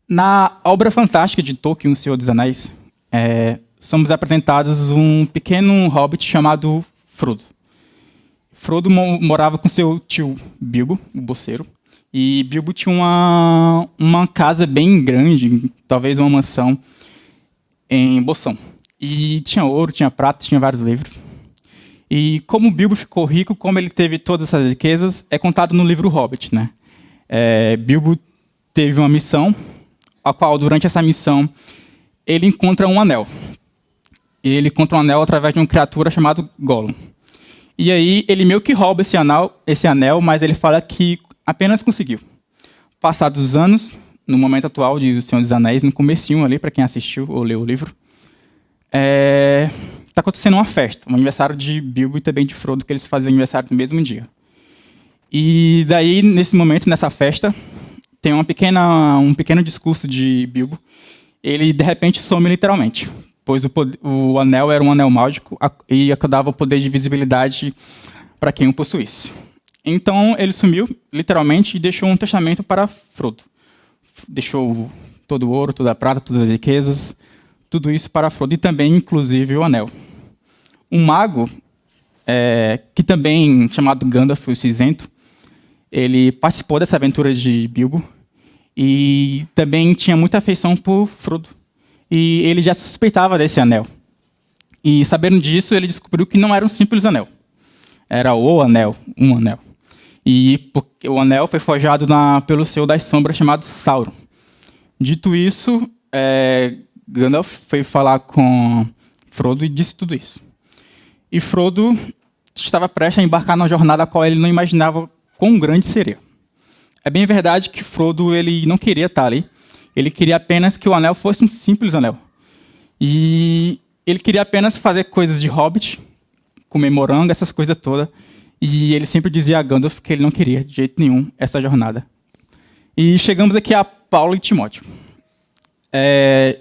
Na obra fantástica de Tolkien, O Senhor dos Anéis, somos apresentados um pequeno hobbit chamado Frodo. Frodo morava com seu tio Bilbo, o Bolseiro, e Bilbo tinha uma casa bem grande, talvez uma mansão, em Bolsão. E tinha ouro, tinha prata, tinha vários livros. E como Bilbo ficou rico, como ele teve todas essas riquezas, é contado no livro Hobbit, né? Bilbo teve uma missão, a qual, durante essa missão, ele encontra um anel. Ele encontra um anel através de uma criatura chamada Gollum. E aí, ele meio que rouba esse anel, mas ele fala que apenas conseguiu. Passados os anos, no momento atual de O Senhor dos Anéis, no comecinho ali, para quem assistiu ou leu o livro, está acontecendo uma festa, um aniversário de Bilbo e também de Frodo, que eles fazem aniversário no mesmo dia. E daí, nesse momento, nessa festa, tem um pequeno discurso de Bilbo. Ele, de repente, some literalmente, pois o anel era um anel mágico e dava o poder de visibilidade para quem o possuísse. Então, ele sumiu, literalmente, e deixou um testamento para Frodo. Deixou todo o ouro, toda a prata, todas as riquezas, tudo isso para Frodo, e também, inclusive, o anel. Um mago, que também, chamado Gandalf, o Cinzento, ele participou dessa aventura de Bilbo e também tinha muita afeição por Frodo. E ele já suspeitava desse anel. E, sabendo disso, ele descobriu que não era um simples anel. Era o anel, um anel. E o anel foi forjado pelo Senhor das Sombras, chamado Sauron. Dito isso, Gandalf foi falar com Frodo e disse tudo isso. E Frodo estava prestes a embarcar numa jornada a qual ele não imaginava quão grande seria. É bem verdade que Frodo ele não queria estar ali. Ele queria apenas que o anel fosse um simples anel. E ele queria apenas fazer coisas de hobbit, comer morango, essas coisas todas. E ele sempre dizia a Gandalf que ele não queria, de jeito nenhum, essa jornada. E chegamos aqui a Paulo e Timóteo.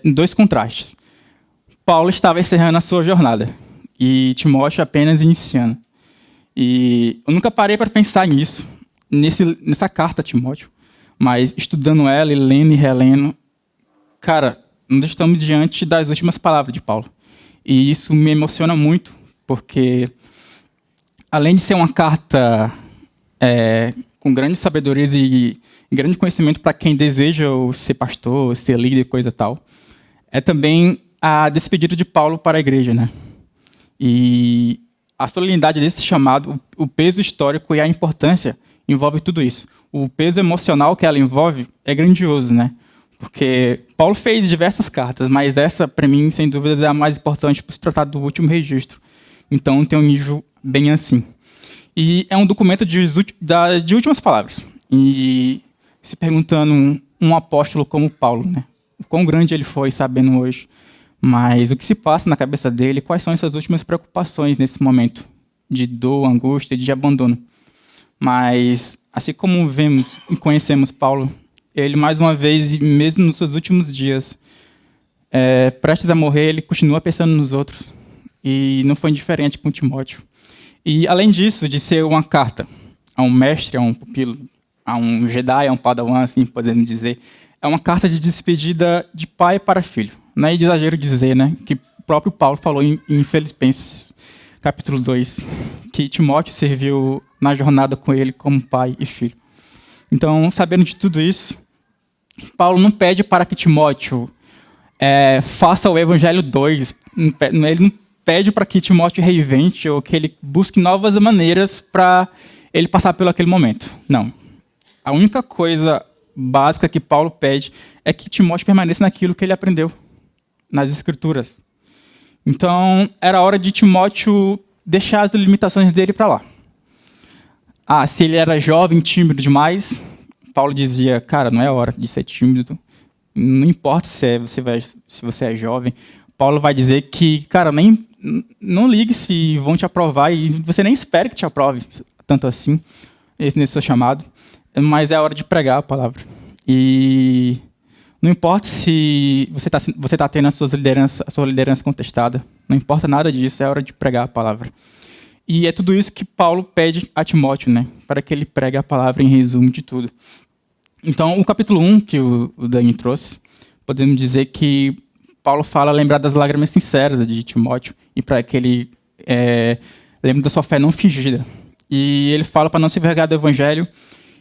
Em dois contrastes. Paulo estava encerrando a sua jornada. E Timóteo apenas iniciando. E eu nunca parei para pensar nisso, nessa carta a Timóteo. Mas estudando ela e lendo e relendo, cara, nós estamos diante das últimas palavras de Paulo. E isso me emociona muito, porque além de ser uma carta com grande sabedoria e grande conhecimento para quem deseja ser pastor, ser líder, coisa tal, é também a despedida de Paulo para a igreja, né? E a solenidade desse chamado, o peso histórico e a importância envolve tudo isso. O peso emocional que ela envolve é grandioso, né? Porque Paulo fez diversas cartas, mas essa, para mim, sem dúvidas, é a mais importante por se tratar do último registro. Então, tem um nível bem assim. E é um documento de últimas palavras. E se perguntando um apóstolo como Paulo, né? O quão grande ele foi, sabendo hoje. Mas o que se passa na cabeça dele, quais são essas últimas preocupações nesse momento de dor, angústia e de abandono. Mas, assim como vemos e conhecemos Paulo, ele, mais uma vez, e mesmo nos seus últimos dias, prestes a morrer, ele continua pensando nos outros. E não foi indiferente com Timóteo. E, além disso, de ser uma carta a um mestre, a um pupilo, a um Jedi, a um Padawan, assim podemos dizer, é uma carta de despedida de pai para filho. Não é de exagero dizer, né, que o próprio Paulo falou em Filipenses, capítulo 2, que Timóteo serviu na jornada com ele como pai e filho. Então, sabendo de tudo isso, Paulo não pede para que Timóteo faça o Evangelho 2, ele não pede para que Timóteo reinvente ou que ele busque novas maneiras para ele passar pelo aquele momento. Não. A única coisa básica que Paulo pede é que Timóteo permaneça naquilo que ele aprendeu nas Escrituras. Então, era hora de Timóteo deixar as limitações dele para lá. Se ele era jovem, tímido demais, Paulo dizia, cara, não é hora de ser tímido, não importa se você é jovem. Paulo vai dizer que, cara, não ligue se vão te aprovar e você nem espere que te aprove, tanto assim, nesse seu chamado, mas é hora de pregar a palavra. E não importa se você tá tendo a sua liderança contestada, não importa nada disso, é hora de pregar a palavra. E é tudo isso que Paulo pede a Timóteo, né, para que ele pregue a palavra em resumo de tudo. Então, o capítulo 1, que o Dani trouxe, podemos dizer que Paulo fala lembrar das lágrimas sinceras de Timóteo e para que ele lembre da sua fé não fingida. E ele fala para não se envergonhar do evangelho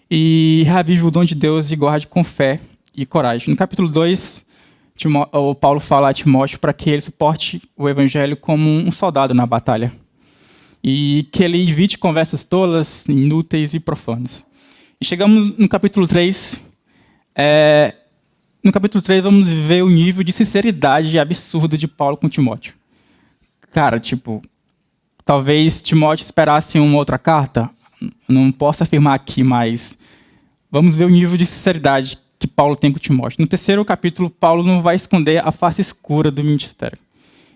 e reavive o dom de Deus e guarde com fé e coragem. No capítulo 2, o Paulo fala a Timóteo para que ele suporte o evangelho como um soldado na batalha e que ele evite conversas tolas, inúteis e profanas. E chegamos no capítulo 3. No capítulo 3, vamos ver o nível de sinceridade absurda de Paulo com Timóteo. Cara, talvez Timóteo esperasse uma outra carta. Não posso afirmar aqui, mas vamos ver o nível de sinceridade que Paulo tem com Timóteo. No terceiro capítulo, Paulo não vai esconder a face escura do ministério.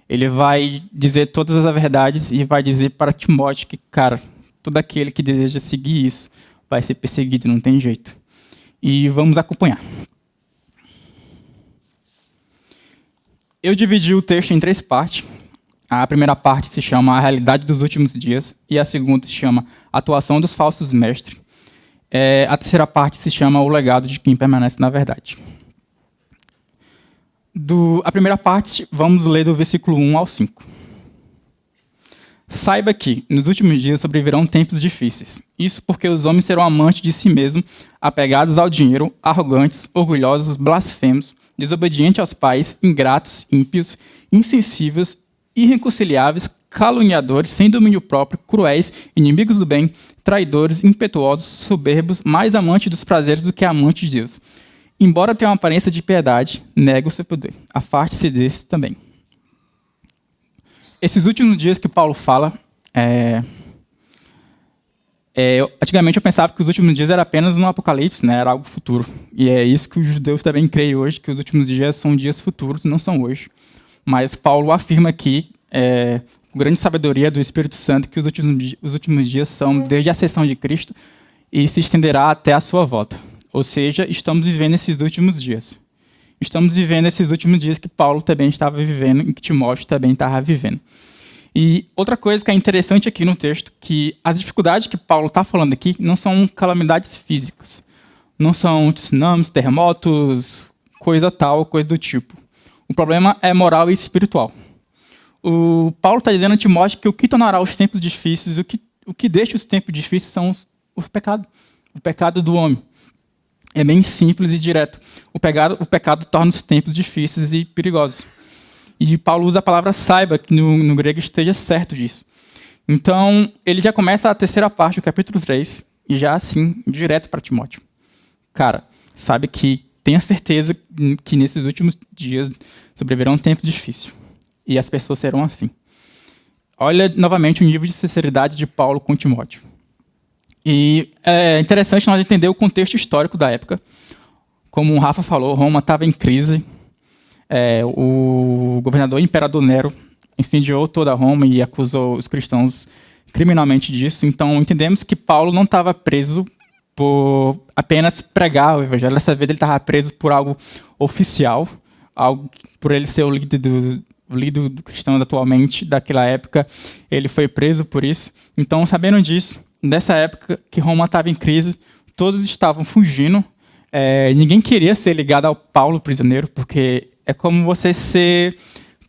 Ele vai dizer todas as verdades e vai dizer para Timóteo que, cara, todo aquele que deseja seguir isso vai ser perseguido, não tem jeito. E vamos acompanhar. Eu dividi o texto em 3 partes. A primeira parte se chama A Realidade dos Últimos Dias e a segunda se chama Atuação dos Falsos Mestres. A terceira parte se chama O Legado de Quem Permanece na Verdade. A primeira parte, vamos ler do versículo 1 ao 5. Saiba que, nos últimos dias, sobrevirão tempos difíceis. Isso porque os homens serão amantes de si mesmos, apegados ao dinheiro, arrogantes, orgulhosos, blasfemos, desobedientes aos pais, ingratos, ímpios, insensíveis, irreconciliáveis, caluniadores, sem domínio próprio, cruéis, inimigos do bem, traidores, impetuosos, soberbos, mais amantes dos prazeres do que amantes de Deus. Embora tenha uma aparência de piedade, nega o seu poder. Afaste-se desse também. Esses últimos dias que Paulo fala, antigamente eu pensava que os últimos dias era apenas um apocalipse, né? Era algo futuro. E é isso que os judeus também creem hoje, que os últimos dias são dias futuros, não são hoje. Mas Paulo afirma aqui, com grande sabedoria do Espírito Santo, que os últimos dias são desde a ascensão de Cristo e se estenderá até a sua volta. Ou seja, estamos vivendo esses últimos dias. Estamos vivendo esses últimos dias que Paulo também estava vivendo e que Timóteo também estava vivendo. E outra coisa que é interessante aqui no texto, que as dificuldades que Paulo está falando aqui não são calamidades físicas. Não são tsunamis, terremotos, coisa tal, coisa do tipo. O problema é moral e espiritual. O Paulo está dizendo a Timóteo que o que tornará os tempos difíceis, o que deixa os tempos difíceis são o pecado do homem. É bem simples e direto. O pecado torna os tempos difíceis e perigosos. E Paulo usa a palavra saiba, que no grego esteja certo disso. Então, ele já começa a terceira parte do capítulo 3, e já assim, direto para Timóteo. Cara, sabe que tenha certeza que nesses últimos dias sobrevirá um tempo difícil. E as pessoas serão assim. Olha novamente o nível de sinceridade de Paulo com Timóteo. E é interessante nós entender o contexto histórico da época. Como o Rafa falou, Roma estava em crise. O governador imperador Nero incendiou toda Roma e acusou os cristãos criminalmente disso. Então, entendemos que Paulo não estava preso por apenas pregar o evangelho. Dessa vez ele estava preso por algo oficial, por ele ser o líder do cristão atualmente daquela época. Ele foi preso por isso. Então, sabendo disso, nessa época que Roma estava em crise, todos estavam fugindo. Ninguém queria ser ligado ao Paulo prisioneiro, porque é como você ser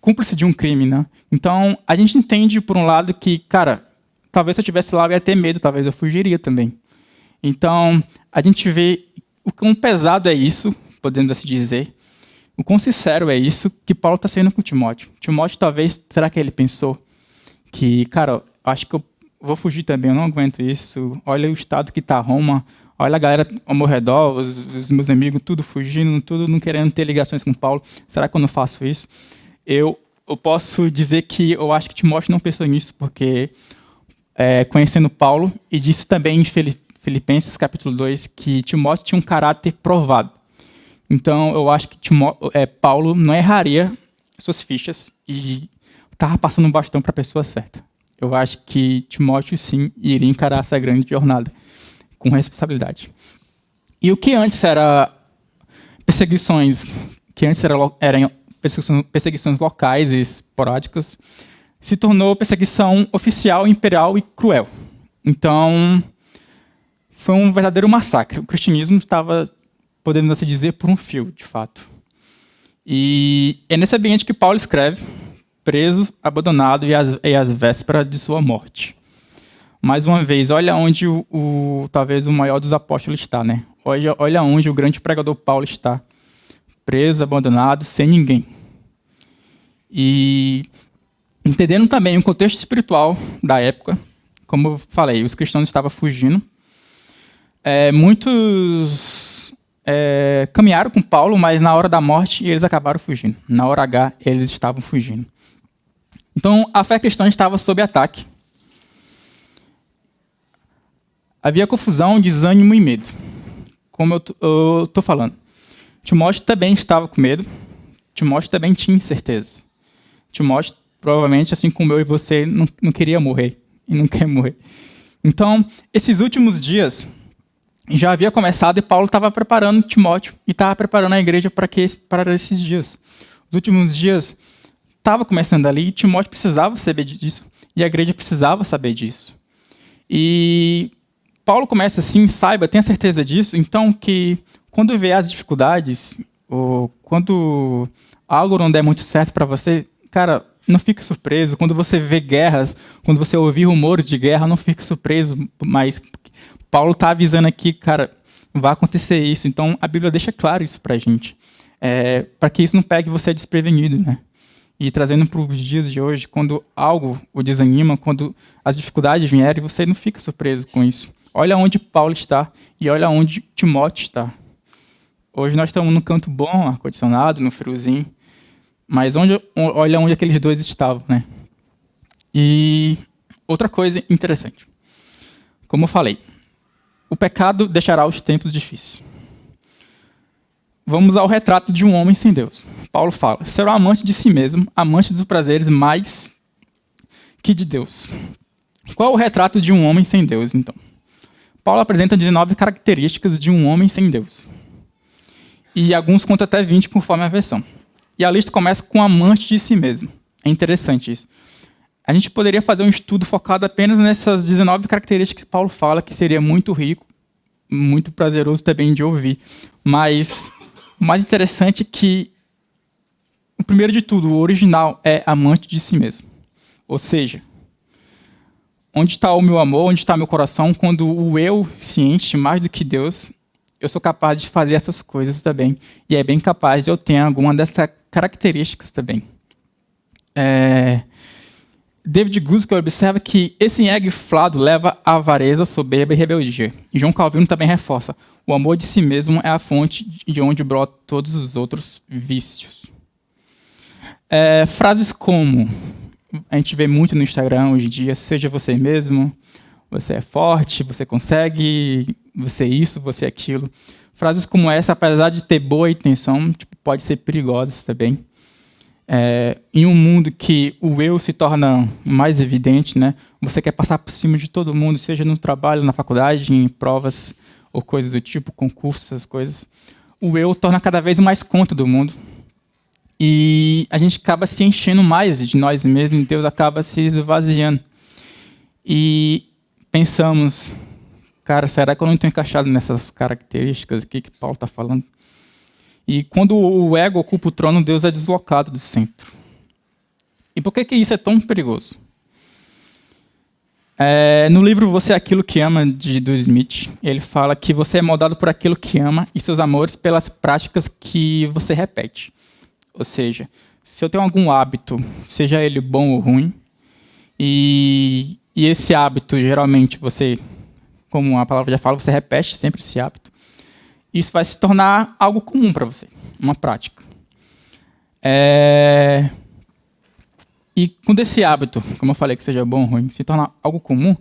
cúmplice de um crime, né? Então, a gente entende, por um lado, que, cara, talvez se eu estivesse lá, eu ia ter medo, talvez eu fugiria também. Então, a gente vê o quão pesado é isso, podemos assim dizer, o quão sincero é isso que Paulo está sendo com Timóteo. Timóteo, talvez, será que ele pensou que, cara, acho que eu vou fugir também, eu não aguento isso, olha o estado que está Roma, olha a galera ao meu redor, os meus amigos, tudo fugindo, tudo não querendo ter ligações com Paulo, será que eu não faço isso? Eu posso dizer que eu acho que Timóteo não pensou nisso, porque conhecendo Paulo, e disse também em Filipenses capítulo 2, que Timóteo tinha um caráter provado. Então, eu acho que Paulo não erraria suas fichas e estava passando um bastão para a pessoa certa. Eu acho que Timóteo, sim, iria encarar essa grande jornada com responsabilidade. E o que antes era perseguições, eram perseguições locais e esporádicas, se tornou perseguição oficial, imperial e cruel. Então, foi um verdadeiro massacre. O cristianismo estava podemos assim dizer, por um fio, de fato. E é nesse ambiente que Paulo escreve, preso, abandonado e às vésperas de sua morte. Mais uma vez, olha onde talvez o maior dos apóstolos está, né? Olha onde o grande pregador Paulo está. Preso, abandonado, sem ninguém. E entendendo também o contexto espiritual da época, como eu falei, os cristãos estavam fugindo. Muitos caminharam com Paulo, mas na hora da morte eles acabaram fugindo. Na hora H, eles estavam fugindo. Então, a fé cristã estava sob ataque. Havia confusão, desânimo e medo. Como eu estou falando. Timóteo também estava com medo. Timóteo também tinha incerteza. Timóteo, provavelmente, assim como eu e você, não queria morrer. E não quer morrer. Então, esses últimos dias já havia começado e Paulo estava preparando Timóteo e estava preparando a igreja para esses dias. Os últimos dias estava começando ali e Timóteo precisava saber disso e a igreja precisava saber disso. E Paulo começa assim, tenha certeza disso, então que quando vê as dificuldades, ou quando algo não der muito certo para você, cara, não fique surpreso. Quando você vê guerras, quando você ouvir rumores de guerra, não fique surpreso, mas Paulo está avisando aqui, cara, vai acontecer isso. Então, a Bíblia deixa claro isso para a gente, para que isso não pegue você desprevenido, né? E trazendo para os dias de hoje, quando algo o desanima, quando as dificuldades vierem, você não fica surpreso com isso. Olha onde Paulo está e olha onde Timóteo está. Hoje nós estamos no canto bom, ar-condicionado, no friozinho, mas olha onde aqueles dois estavam, né? E outra coisa interessante. Como eu falei, o pecado deixará os tempos difíceis. Vamos ao retrato de um homem sem Deus. Paulo fala, será amante de si mesmo, amante dos prazeres mais que de Deus. Qual é o retrato de um homem sem Deus, então? Paulo apresenta 19 características de um homem sem Deus. E alguns contam até 20, conforme a versão. E a lista começa com amante de si mesmo. É interessante isso. A gente poderia fazer um estudo focado apenas nessas 19 características que Paulo fala, que seria muito rico, muito prazeroso também de ouvir. Mas o mais interessante é que, o primeiro de tudo, o original é amante de si mesmo. Ou seja, onde está o meu amor, onde está meu coração, quando o eu se enche mais do que Deus, eu sou capaz de fazer essas coisas também. E é bem capaz de eu ter alguma dessas características também. David Guzik observa que esse ego inflado leva à avareza, soberba e rebeldia. E João Calvino também reforça: o amor de si mesmo é a fonte de onde brotam todos os outros vícios. Frases como, a gente vê muito no Instagram hoje em dia, seja você mesmo, você é forte, você consegue, você é isso, você é aquilo. Frases como essa, apesar de ter boa intenção, pode ser perigosas também. Em um mundo que o eu se torna mais evidente, né? Você quer passar por cima de todo mundo, seja no trabalho, na faculdade, em provas ou coisas do tipo, concursos, essas coisas. O eu torna cada vez mais conta do mundo. E a gente acaba se enchendo mais de nós mesmos, e Deus acaba se esvaziando. E pensamos, cara, será que eu não estou encaixado nessas características aqui que Paulo está falando? E quando o ego ocupa o trono, Deus é deslocado do centro. E por que isso é tão perigoso? No livro Você é Aquilo que Ama, do Smith, ele fala que você é moldado por aquilo que ama e seus amores pelas práticas que você repete. Ou seja, se eu tenho algum hábito, seja ele bom ou ruim, e esse hábito, geralmente, você, como a palavra já fala, você repete sempre esse hábito, isso vai se tornar algo comum para você, uma prática. E quando esse hábito, como eu falei, que seja bom ou ruim, se torna algo comum,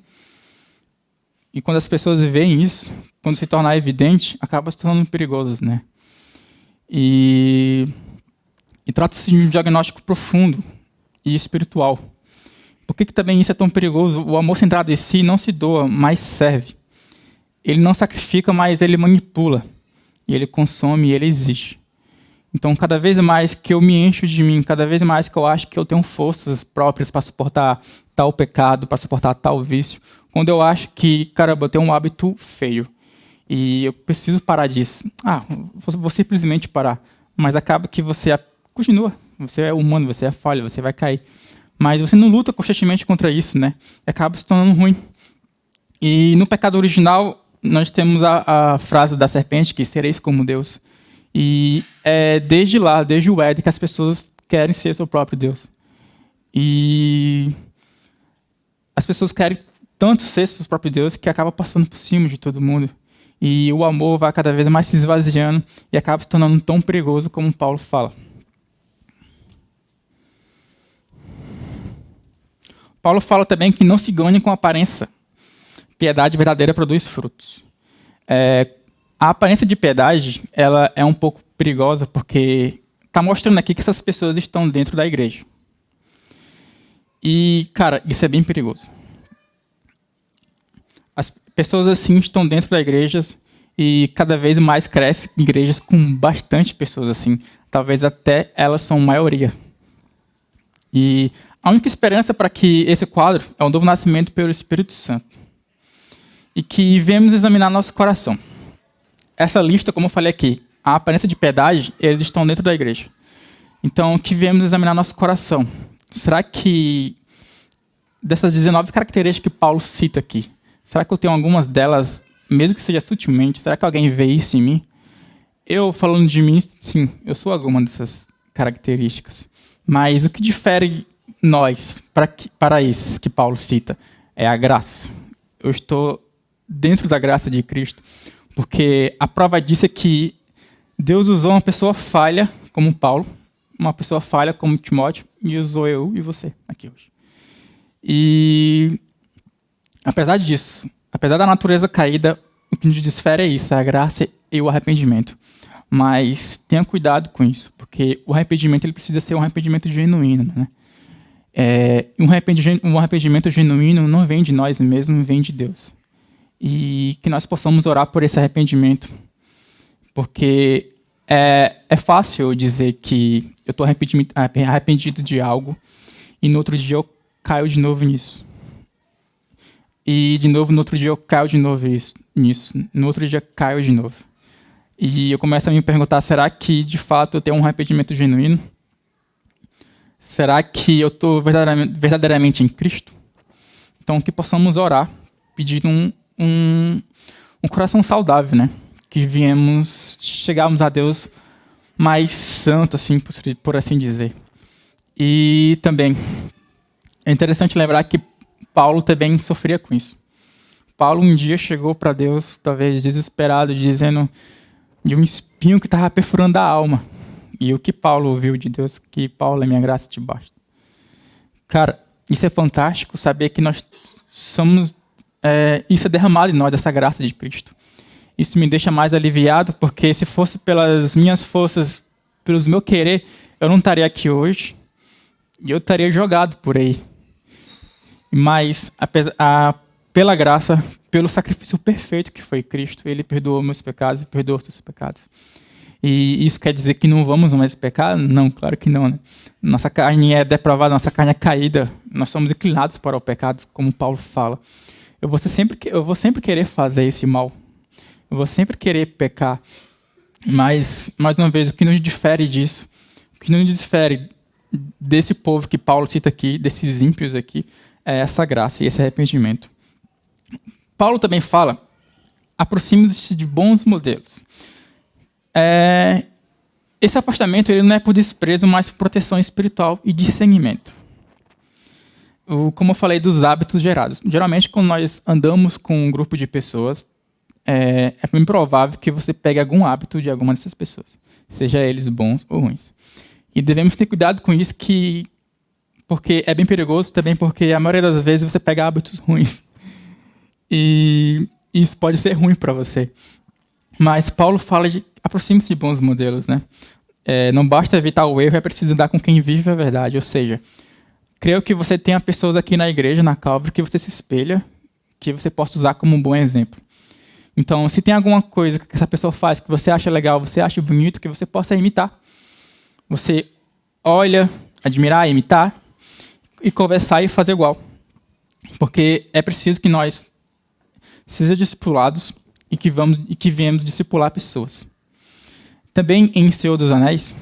e quando as pessoas veem isso, quando se tornar evidente, acaba se tornando perigoso, né? E trata-se de um diagnóstico profundo e espiritual. Por que também isso é tão perigoso? O amor centrado em si não se doa, mas serve. Ele não sacrifica, mas ele manipula. E ele consome e ele exige. Então, cada vez mais que eu me encho de mim, cada vez mais que eu acho que eu tenho forças próprias para suportar tal pecado, para suportar tal vício, quando eu acho que, caramba, eu tenho um hábito feio, e eu preciso parar disso. Vou simplesmente parar. Mas acaba que você continua. Você é humano, você é falha, você vai cair. Mas você não luta constantemente contra isso, né? Acaba se tornando ruim. E no pecado original, nós temos a frase da serpente, que sereis como Deus. E é desde lá, desde o Éden, que as pessoas querem ser seu próprio Deus. E as pessoas querem tanto ser seus próprios Deus que acaba passando por cima de todo mundo. E o amor vai cada vez mais se esvaziando e acaba se tornando tão perigoso como Paulo fala. Paulo fala também que não se ganhe com aparência. Piedade verdadeira produz frutos. A aparência de piedade, ela é um pouco perigosa porque está mostrando aqui que essas pessoas estão dentro da igreja. E, cara, isso é bem perigoso. As pessoas assim estão dentro da igreja e cada vez mais crescem igrejas com bastante pessoas assim. Talvez até elas são maioria. E a única esperança para que esse quadro é um novo nascimento pelo Espírito Santo. E que venhamos examinar nosso coração. Essa lista, como eu falei aqui, a aparência de piedade, eles estão dentro da igreja. Então, que venhamos examinar nosso coração. Será que, dessas 19 características que Paulo cita aqui, será que eu tenho algumas delas, mesmo que seja sutilmente, será que alguém vê isso em mim? Eu, falando de mim, sim, eu sou alguma dessas características. Mas o que difere nós, para esses que Paulo cita, é a graça. Eu estou dentro da graça de Cristo, porque a prova disso é que Deus usou uma pessoa falha, como Paulo, uma pessoa falha, como Timóteo, e usou eu e você aqui hoje. E, apesar disso, apesar da natureza caída, o que nos difere é isso, a graça e o arrependimento. Mas tenha cuidado com isso, porque o arrependimento ele precisa ser um arrependimento genuíno, né? Um arrependimento genuíno não vem de nós mesmos, vem de Deus. E que nós possamos orar por esse arrependimento, porque é fácil dizer que eu estou arrependido de algo e no outro dia eu caio de novo nisso. E de novo, no outro dia eu caio de novo nisso. No outro dia caio de novo. E eu começo a me perguntar, será que de fato eu tenho um arrependimento genuíno? Será que eu estou verdadeiramente em Cristo? Então, que possamos orar, pedindo um coração saudável, né? Que chegarmos a Deus mais santo, assim, por assim dizer. E também, é interessante lembrar que Paulo também sofria com isso. Paulo um dia chegou para Deus, talvez desesperado, dizendo de um espinho que estava perfurando a alma. E o que Paulo ouviu de Deus? Que Paulo, a minha graça te basta. Cara, isso é fantástico, saber que nós somos... isso é derramado em nós, essa graça de Cristo. Isso me deixa mais aliviado, porque se fosse pelas minhas forças, pelos meu querer, eu não estaria aqui hoje. E eu estaria jogado por aí. Mas, pela graça, pelo sacrifício perfeito que foi Cristo, Ele perdoou meus pecados e perdoou os seus pecados. E isso quer dizer que não vamos mais pecar? Não, claro que não, né? Nossa carne é depravada, nossa carne é caída. Nós somos inclinados para o pecado, como Paulo fala. Eu vou sempre querer fazer esse mal. Eu vou sempre querer pecar. Mas, mais uma vez, o que nos difere disso, o que nos difere desse povo que Paulo cita aqui, desses ímpios aqui, é essa graça e esse arrependimento. Paulo também fala, aproxime-se de bons modelos. Esse afastamento ele não é por desprezo, mas por proteção espiritual e discernimento. Como eu falei dos hábitos gerados. Geralmente, quando nós andamos com um grupo de pessoas, é bem provável que você pegue algum hábito de alguma dessas pessoas, seja eles bons ou ruins. E devemos ter cuidado com isso, porque é bem perigoso também, porque a maioria das vezes você pega hábitos ruins. E isso pode ser ruim para você. Mas Paulo fala de aproxime-se de bons modelos, né? Não basta evitar o erro, é preciso andar com quem vive a verdade. Ou seja, creio que você tenha pessoas aqui na igreja, na Calvary, que você se espelha, que você possa usar como um bom exemplo. Então, se tem alguma coisa que essa pessoa faz que você acha legal, você acha bonito, que você possa imitar. Você olha, admirar, imitar, e conversar e fazer igual. Porque é preciso que nós sejamos discipulados e que viemos discipular pessoas. Também em Senhor dos Anéis,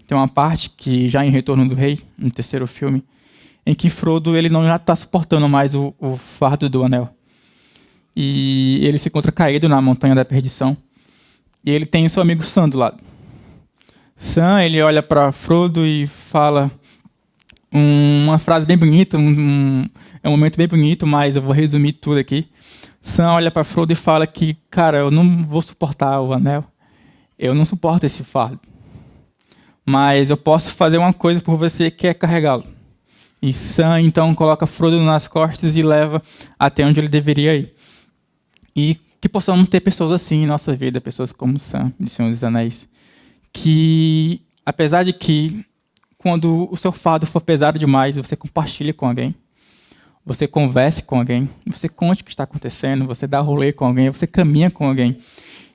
tem uma parte que já em Retorno do Rei, no terceiro filme, em que Frodo ele não já está suportando mais o fardo do anel. E ele se encontra caído na Montanha da Perdição. E ele tem seu amigo Sam do lado. Sam, ele olha para Frodo e fala uma frase bem bonita, é um momento bem bonito, mas eu vou resumir tudo aqui. Sam olha para Frodo e fala que, cara, eu não vou suportar o anel. Eu não suporto esse fardo. Mas eu posso fazer uma coisa por você, que é carregá-lo. E Sam, então, coloca Frodo nas costas e leva até onde ele deveria ir. E que possamos ter pessoas assim em nossa vida, pessoas como Sam, de Senhor dos Anéis, que, apesar de que, quando o seu fardo for pesado demais, você compartilhe com alguém, você converse com alguém, você conte o que está acontecendo, você dá rolê com alguém, você caminha com alguém.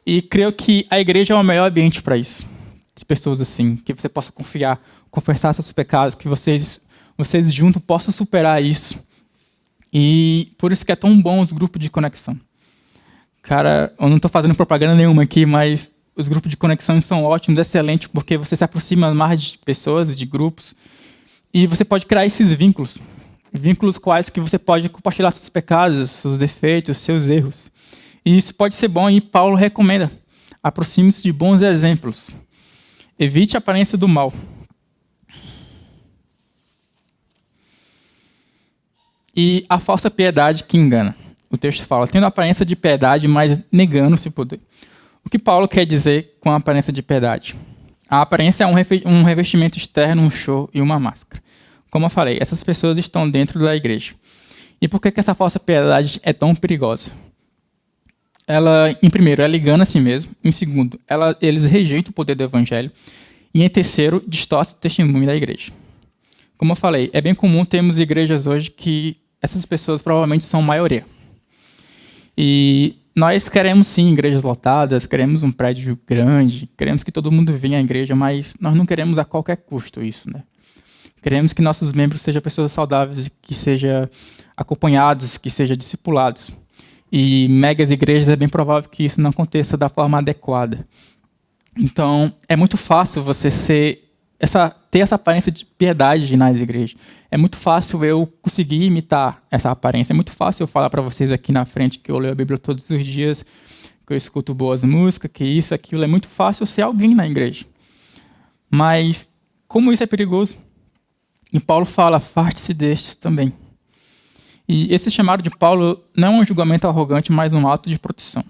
E creio que a igreja é o melhor ambiente para isso. De pessoas assim, que você possa confiar, confessar seus pecados, que vocês juntos possam superar isso. E por isso que é tão bom os grupos de conexão. Cara, eu não estou fazendo propaganda nenhuma aqui, mas os grupos de conexão são ótimos, excelentes, porque você se aproxima mais de pessoas, de grupos, e você pode criar esses vínculos. Vínculos quais que você pode compartilhar seus pecados, seus defeitos, seus erros. E isso pode ser bom, e Paulo recomenda. Aproxime-se de bons exemplos. Evite a aparência do mal. E a falsa piedade que engana. O texto fala, tendo a aparência de piedade, mas negando seu poder. O que Paulo quer dizer com a aparência de piedade? A aparência é um revestimento externo, um show e uma máscara. Como eu falei, essas pessoas estão dentro da igreja. E por que essa falsa piedade é tão perigosa? Ela, em primeiro, ela engana a si mesma. Em segundo, eles rejeitam o poder do evangelho. E em terceiro, distorce o testemunho da igreja. Como eu falei, é bem comum termos igrejas hoje que essas pessoas provavelmente são maioria. E nós queremos sim igrejas lotadas, queremos um prédio grande, queremos que todo mundo venha à igreja, mas nós não queremos a qualquer custo isso, né? Queremos que nossos membros sejam pessoas saudáveis, que sejam acompanhados, que sejam discipulados. E megas igrejas é bem provável que isso não aconteça da forma adequada. Então, é muito fácil você ter essa aparência de piedade nas igrejas. É muito fácil eu conseguir imitar essa aparência. É muito fácil eu falar para vocês aqui na frente que eu leio a Bíblia todos os dias, que eu escuto boas músicas, que isso, aquilo. É muito fácil ser alguém na igreja. Mas, como isso é perigoso? E Paulo fala, afaste-se destes também. E esse chamado de Paulo não é um julgamento arrogante, mas um ato de proteção.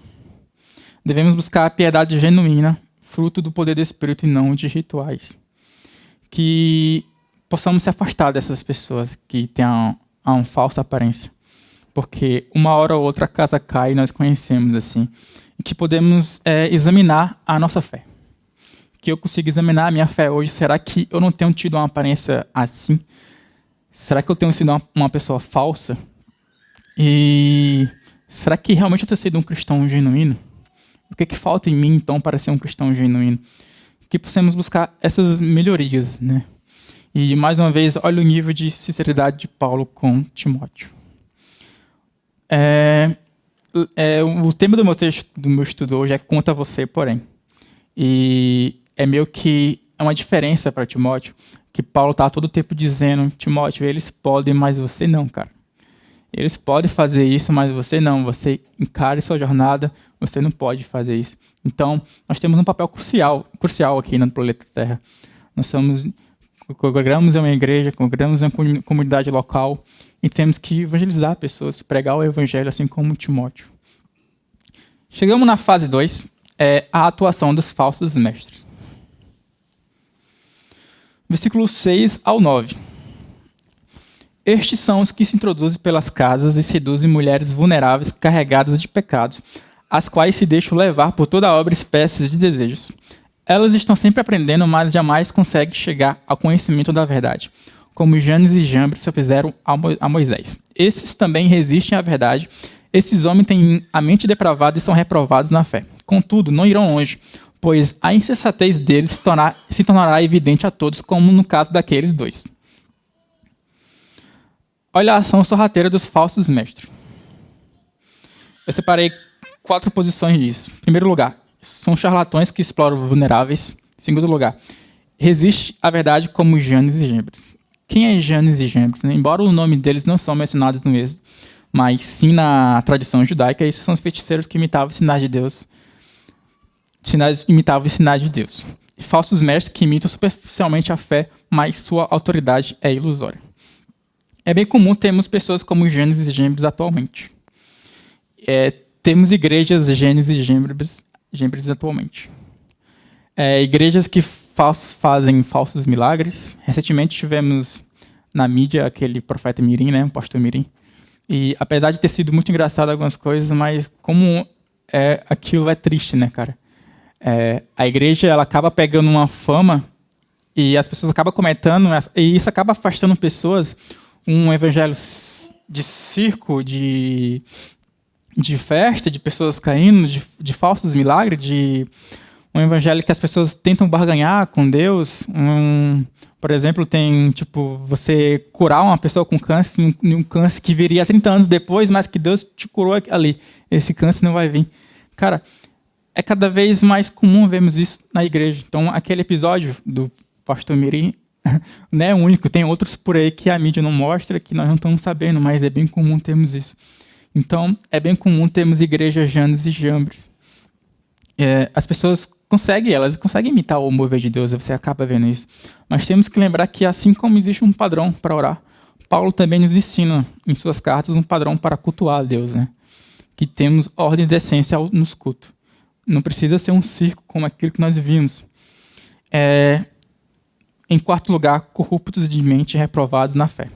Devemos buscar a piedade genuína, fruto do poder do Espírito e não de rituais. Que possamos se afastar dessas pessoas que têm uma falsa aparência. Porque uma hora ou outra a casa cai e nós conhecemos assim. E que podemos examinar a nossa fé. Que eu consiga examinar a minha fé hoje. Será que eu não tenho tido uma aparência assim? Será que eu tenho sido uma pessoa falsa? E será que realmente eu tenho sido um cristão genuíno? O que falta em mim, então, para ser um cristão genuíno? Que possamos buscar essas melhorias, né? E, mais uma vez, olha o nível de sinceridade de Paulo com Timóteo. O tema do meu texto, do meu estudo hoje é contra você, porém. E é meio que uma diferença para Timóteo, que Paulo está todo o tempo dizendo, Timóteo, eles podem, mas você não, cara. Eles podem fazer isso, mas você não. Você encare sua jornada, você não pode fazer isso. Então, nós temos um papel crucial aqui no planeta Terra. Nós congregamos em uma igreja, congregamos em uma comunidade local e temos que evangelizar pessoas, pregar o evangelho, assim como Timóteo. Chegamos na fase 2, a atuação dos falsos mestres. Versículos 6 ao 9. Estes são os que se introduzem pelas casas e seduzem mulheres vulneráveis carregadas de pecados, as quais se deixam levar por toda obra e espécies de desejos. Elas estão sempre aprendendo, mas jamais conseguem chegar ao conhecimento da verdade, como Janes e Jambres se fizeram a Moisés. Esses também resistem à verdade. Esses homens têm a mente depravada e são reprovados na fé. Contudo, não irão longe, pois a insensatez deles se tornará evidente a todos, como no caso daqueles dois. Olha a ação sorrateira dos falsos mestres. Eu separei 4 posições disso. Em primeiro lugar, são charlatões que exploram vulneráveis. Em segundo lugar, resiste à verdade como Janes e Jambres. Quem é Janes e Jambres? Né? Embora o nome deles não são mencionados no Êxodo, mas sim na tradição judaica, esses são os feiticeiros que imitavam os sinais de Deus. Imitavam os sinais de Deus. E falsos mestres que imitam superficialmente a fé, mas sua autoridade é ilusória. É bem comum termos pessoas como Janes e Jambres atualmente. Temos igrejas Janes e Jambres atualmente. Igrejas que fazem falsos milagres. Recentemente tivemos na mídia aquele profeta Mirim, né, um pastor Mirim. E apesar de ter sido muito engraçado algumas coisas, mas como aquilo é triste, né, cara? A igreja ela acaba pegando uma fama e as pessoas acabam comentando, e isso acaba afastando pessoas, um evangelho de circo, de festa, de pessoas caindo, de falsos milagres, de um evangelho que as pessoas tentam barganhar com Deus. Por exemplo, tem tipo você curar uma pessoa com câncer, um câncer que viria 30 anos depois, mas que Deus te curou ali. Esse câncer não vai vir. Cara, é cada vez mais comum vermos isso na igreja. Então, aquele episódio do pastor Mirim não é único. Tem outros por aí que a mídia não mostra, que nós não estamos sabendo, mas é bem comum termos isso. Então, é bem comum termos igrejas Janes e Jambres. As pessoas elas conseguem imitar o mover de Deus, você acaba vendo isso. Mas temos que lembrar que, assim como existe um padrão para orar, Paulo também nos ensina, em suas cartas, um padrão para cultuar a Deus, né? Que temos ordem e decência nos cultos. Não precisa ser um circo como aquilo que nós vimos. Em quarto lugar, corruptos de mente e reprovados na fé.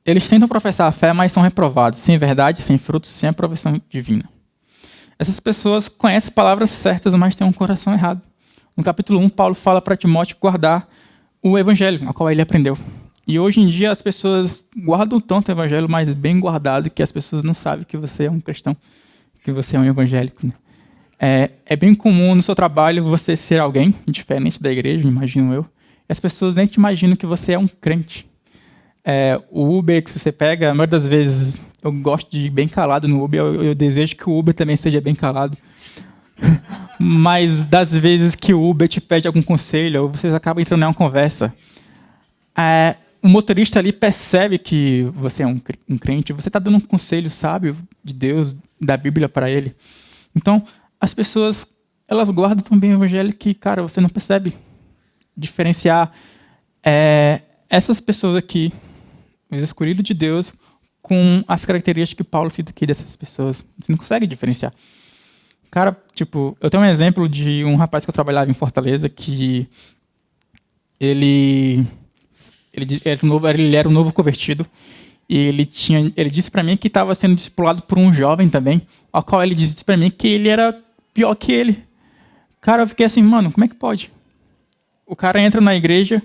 Eles tentam professar a fé, mas são reprovados, sem verdade, sem frutos, sem aprovação divina. Essas pessoas conhecem palavras certas, mas têm um coração errado. No capítulo 1, Paulo fala para Timóteo guardar o evangelho, ao qual ele aprendeu. E hoje em dia as pessoas guardam tanto o evangelho, mas bem guardado, que as pessoas não sabem que você é um cristão, que você é um evangélico. Né? É bem comum no seu trabalho você ser alguém diferente da igreja, imagino eu. E as pessoas nem te imaginam que você é um crente. O Uber que você pega, a maioria das vezes eu gosto de ir bem calado no Uber, eu desejo que o Uber também seja bem calado. Mas das vezes que o Uber te pede algum conselho, ou vocês acabam entrando em uma conversa, o motorista ali percebe que você é um crente, você está dando um conselho sábio de Deus, da Bíblia para ele. Então, as pessoas, elas guardam também o evangelho que, cara, você não percebe diferenciar essas pessoas aqui, os escolhidos de Deus, com as características que Paulo cita aqui dessas pessoas. Você não consegue diferenciar. Cara, tipo, eu tenho um exemplo de um rapaz que eu trabalhava em Fortaleza que ele era um novo convertido e ele disse para mim que estava sendo discipulado por um jovem também, ao qual ele disse para mim que ele era pior que ele. Cara, eu fiquei assim, mano, como é que pode? O cara entra na igreja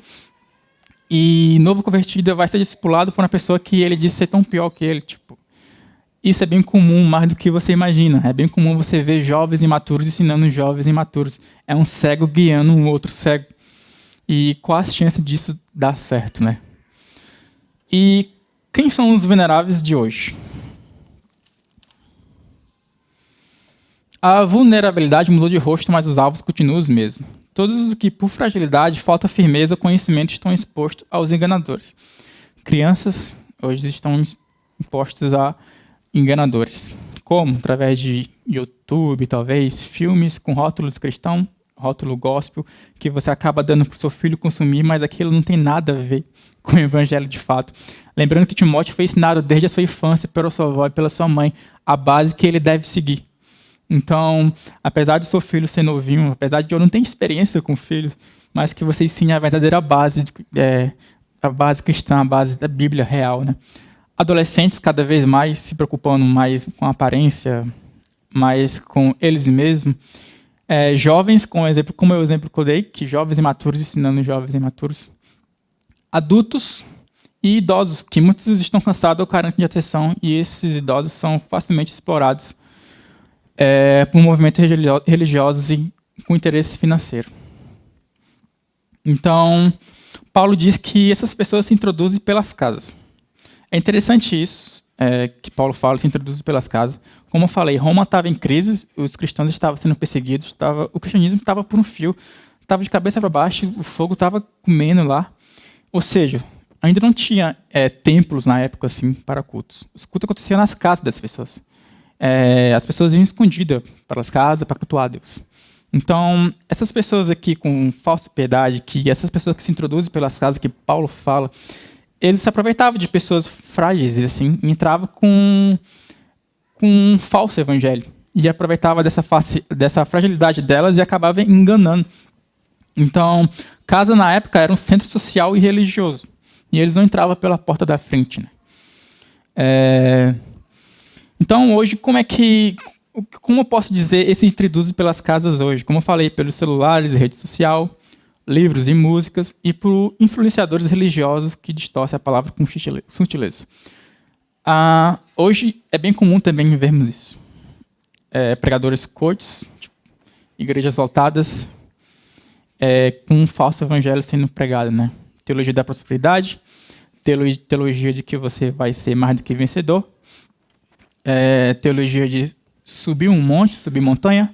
e novo convertido vai ser discipulado por uma pessoa que ele disse ser tão pior que ele. Tipo, isso é bem comum, mais do que você imagina. É bem comum você ver jovens imaturos ensinando jovens imaturos. É um cego guiando um outro cego. E qual a chance disso dar certo, né? E quem são os vulneráveis de hoje? A vulnerabilidade mudou de rosto, mas os alvos continuam os mesmos. Todos os que, por fragilidade, falta firmeza ou conhecimento, estão expostos aos enganadores. Crianças hoje estão expostas a enganadores. Como? Através de YouTube, talvez, filmes com rótulos cristãos, rótulo gospel, que você acaba dando para o seu filho consumir, mas aquilo não tem nada a ver com o evangelho de fato. Lembrando que Timóteo foi ensinado desde a sua infância pela sua avó e pela sua mãe a base que ele deve seguir. Então, apesar de seu filho ser novinho, apesar de eu não ter experiência com filhos, mas que você ensine a verdadeira base, a base cristã, a base da Bíblia real, né? Adolescentes cada vez mais se preocupando mais com a aparência, mais com eles mesmos. Jovens, como o exemplo que eu dei, que jovens imaturos ensinando jovens imaturos. Adultos e idosos, que muitos estão cansados ou carentes de atenção, e esses idosos são facilmente explorados por movimentos religiosos e com interesse financeiro. Então, Paulo diz que essas pessoas se introduzem pelas casas. É interessante isso, que Paulo fala, se introduzem pelas casas. Como eu falei, Roma estava em crise, os cristãos estavam sendo perseguidos, o cristianismo estava por um fio, estava de cabeça para baixo, o fogo estava comendo lá. Ou seja, ainda não tinha templos na época assim para cultos. Os cultos aconteciam nas casas das pessoas. As pessoas iam escondidas para as casas para cultuar a Deus. Então, essas pessoas aqui com falsa piedade, essas pessoas que se introduzem pelas casas que Paulo fala, eles se aproveitavam de pessoas frágeis assim, e entravam com um falso evangelho. E aproveitavam dessa fragilidade delas e acabavam enganando. Então, casa na época era um centro social e religioso. E eles não entravam pela porta da frente. Né? Então, hoje, como eu posso dizer esse introduz pelas casas hoje? Como eu falei, pelos celulares e rede social, livros e músicas, e por influenciadores religiosos que distorcem a palavra com sutileza. Hoje é bem comum também vermos isso. Pregadores coaches, igrejas lotadas, com um falso evangelho sendo pregado. Né? Teologia da prosperidade, teologia de que você vai ser mais do que vencedor, teologia de subir um monte, subir montanha.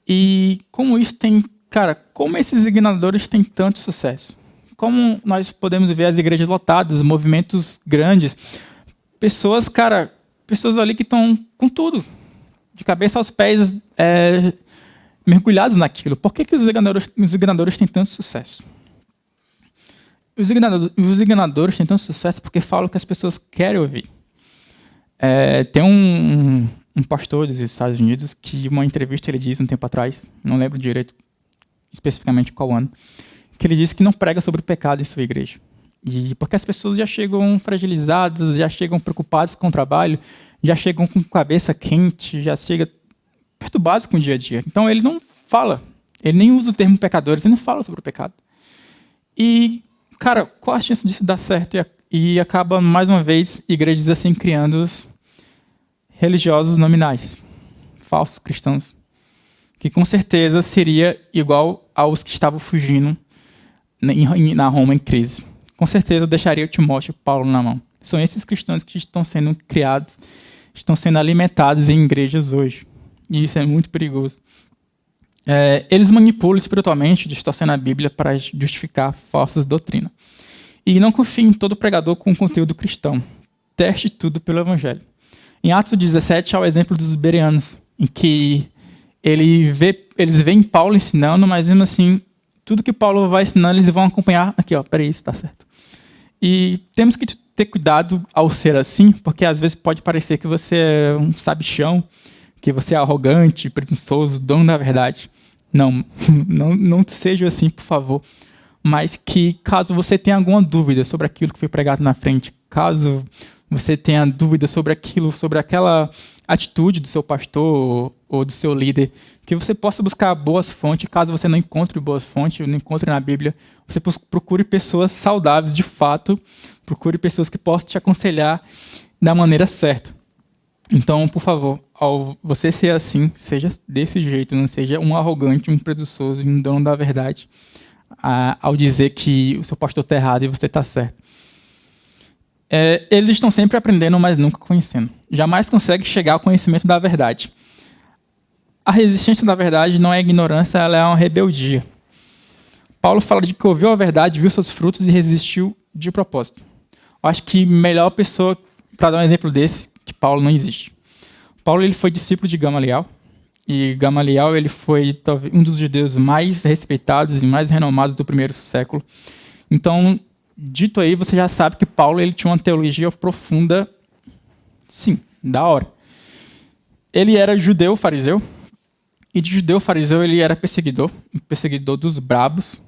E como isso tem... Cara, como esses ignoradores têm tanto sucesso? Como nós podemos ver as igrejas lotadas, movimentos grandes, pessoas ali que estão com tudo, de cabeça aos pés, mergulhados naquilo. Por que os ignoradores têm tanto sucesso? Os ignoradores têm tanto sucesso porque falam o que as pessoas querem ouvir. Tem um pastor dos Estados Unidos que, uma entrevista, ele disse um tempo atrás, não lembro direito especificamente qual ano, que ele disse que não prega sobre o pecado em sua igreja. E porque as pessoas já chegam fragilizadas, já chegam preocupadas com o trabalho, já chegam com cabeça quente, já chegam perturbados com o dia a dia. Então ele não fala, ele nem usa o termo pecadores, ele não fala sobre o pecado. E, cara, qual a chance disso dar certo? E acaba, mais uma vez, igrejas assim criando religiosos nominais, falsos cristãos, que com certeza seria igual aos que estavam fugindo na Roma em crise. Com certeza eu deixaria Timóteo e Paulo na mão. São esses cristãos que estão sendo criados, estão sendo alimentados em igrejas hoje. E isso é muito perigoso. Eles manipulam espiritualmente, distorcendo a Bíblia para justificar falsas doutrinas. E não confie em todo pregador com conteúdo cristão. Teste tudo pelo Evangelho. Em Atos 17 há o exemplo dos bereanos, em que eles veem Paulo ensinando, mas mesmo assim, tudo que Paulo vai ensinando, eles vão acompanhar. Aqui, peraí, isso está certo. E temos que ter cuidado ao ser assim, porque às vezes pode parecer que você é um sabichão, que você é arrogante, presunçoso, dono da verdade. Não seja assim, por favor. Mas que, caso você tenha alguma dúvida sobre aquilo que foi pregado na frente, caso você tenha dúvida sobre aquela atitude do seu pastor ou do seu líder, que você possa buscar boas fontes. Caso você não encontre boas fontes, não encontre na Bíblia, você procure pessoas saudáveis de fato, procure pessoas que possam te aconselhar da maneira certa. Então, por favor, ao você ser assim, seja desse jeito, não seja um arrogante, um presunçoso, um dono da verdade, ao dizer que o seu pastor está errado e você está certo. Eles estão sempre aprendendo, mas nunca conhecendo. Jamais conseguem chegar ao conhecimento da verdade. A resistência da verdade não é ignorância, ela é uma rebeldia. Paulo fala de que ouviu a verdade, viu seus frutos e resistiu de propósito. Eu acho que melhor pessoa para dar um exemplo desse, que Paulo não existe. Paulo ele foi discípulo de Gamaliel, e Gamaliel ele foi talvez um dos judeus mais respeitados e mais renomados do primeiro século. Então, dito aí, você já sabe que Paulo ele tinha uma teologia profunda, sim, da hora. Ele era judeu fariseu, e de judeu fariseu ele era perseguidor dos brabos,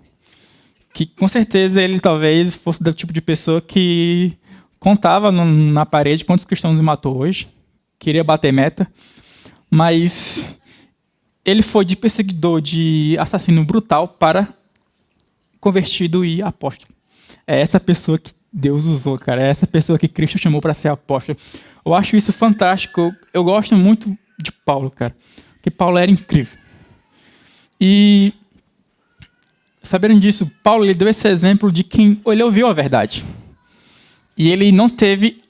que com certeza ele talvez fosse do tipo de pessoa que contava na parede quantos cristãos ele matou hoje, queria bater meta, mas ele foi de perseguidor, de assassino brutal para convertido e apóstolo. É essa pessoa que Deus usou, cara. É essa pessoa que Cristo chamou para ser apóstolo. Eu acho isso fantástico. Eu gosto muito de Paulo, cara. Porque Paulo era incrível. E, sabendo disso, Paulo ele deu esse exemplo de quem ele ouviu a verdade. E ele não teve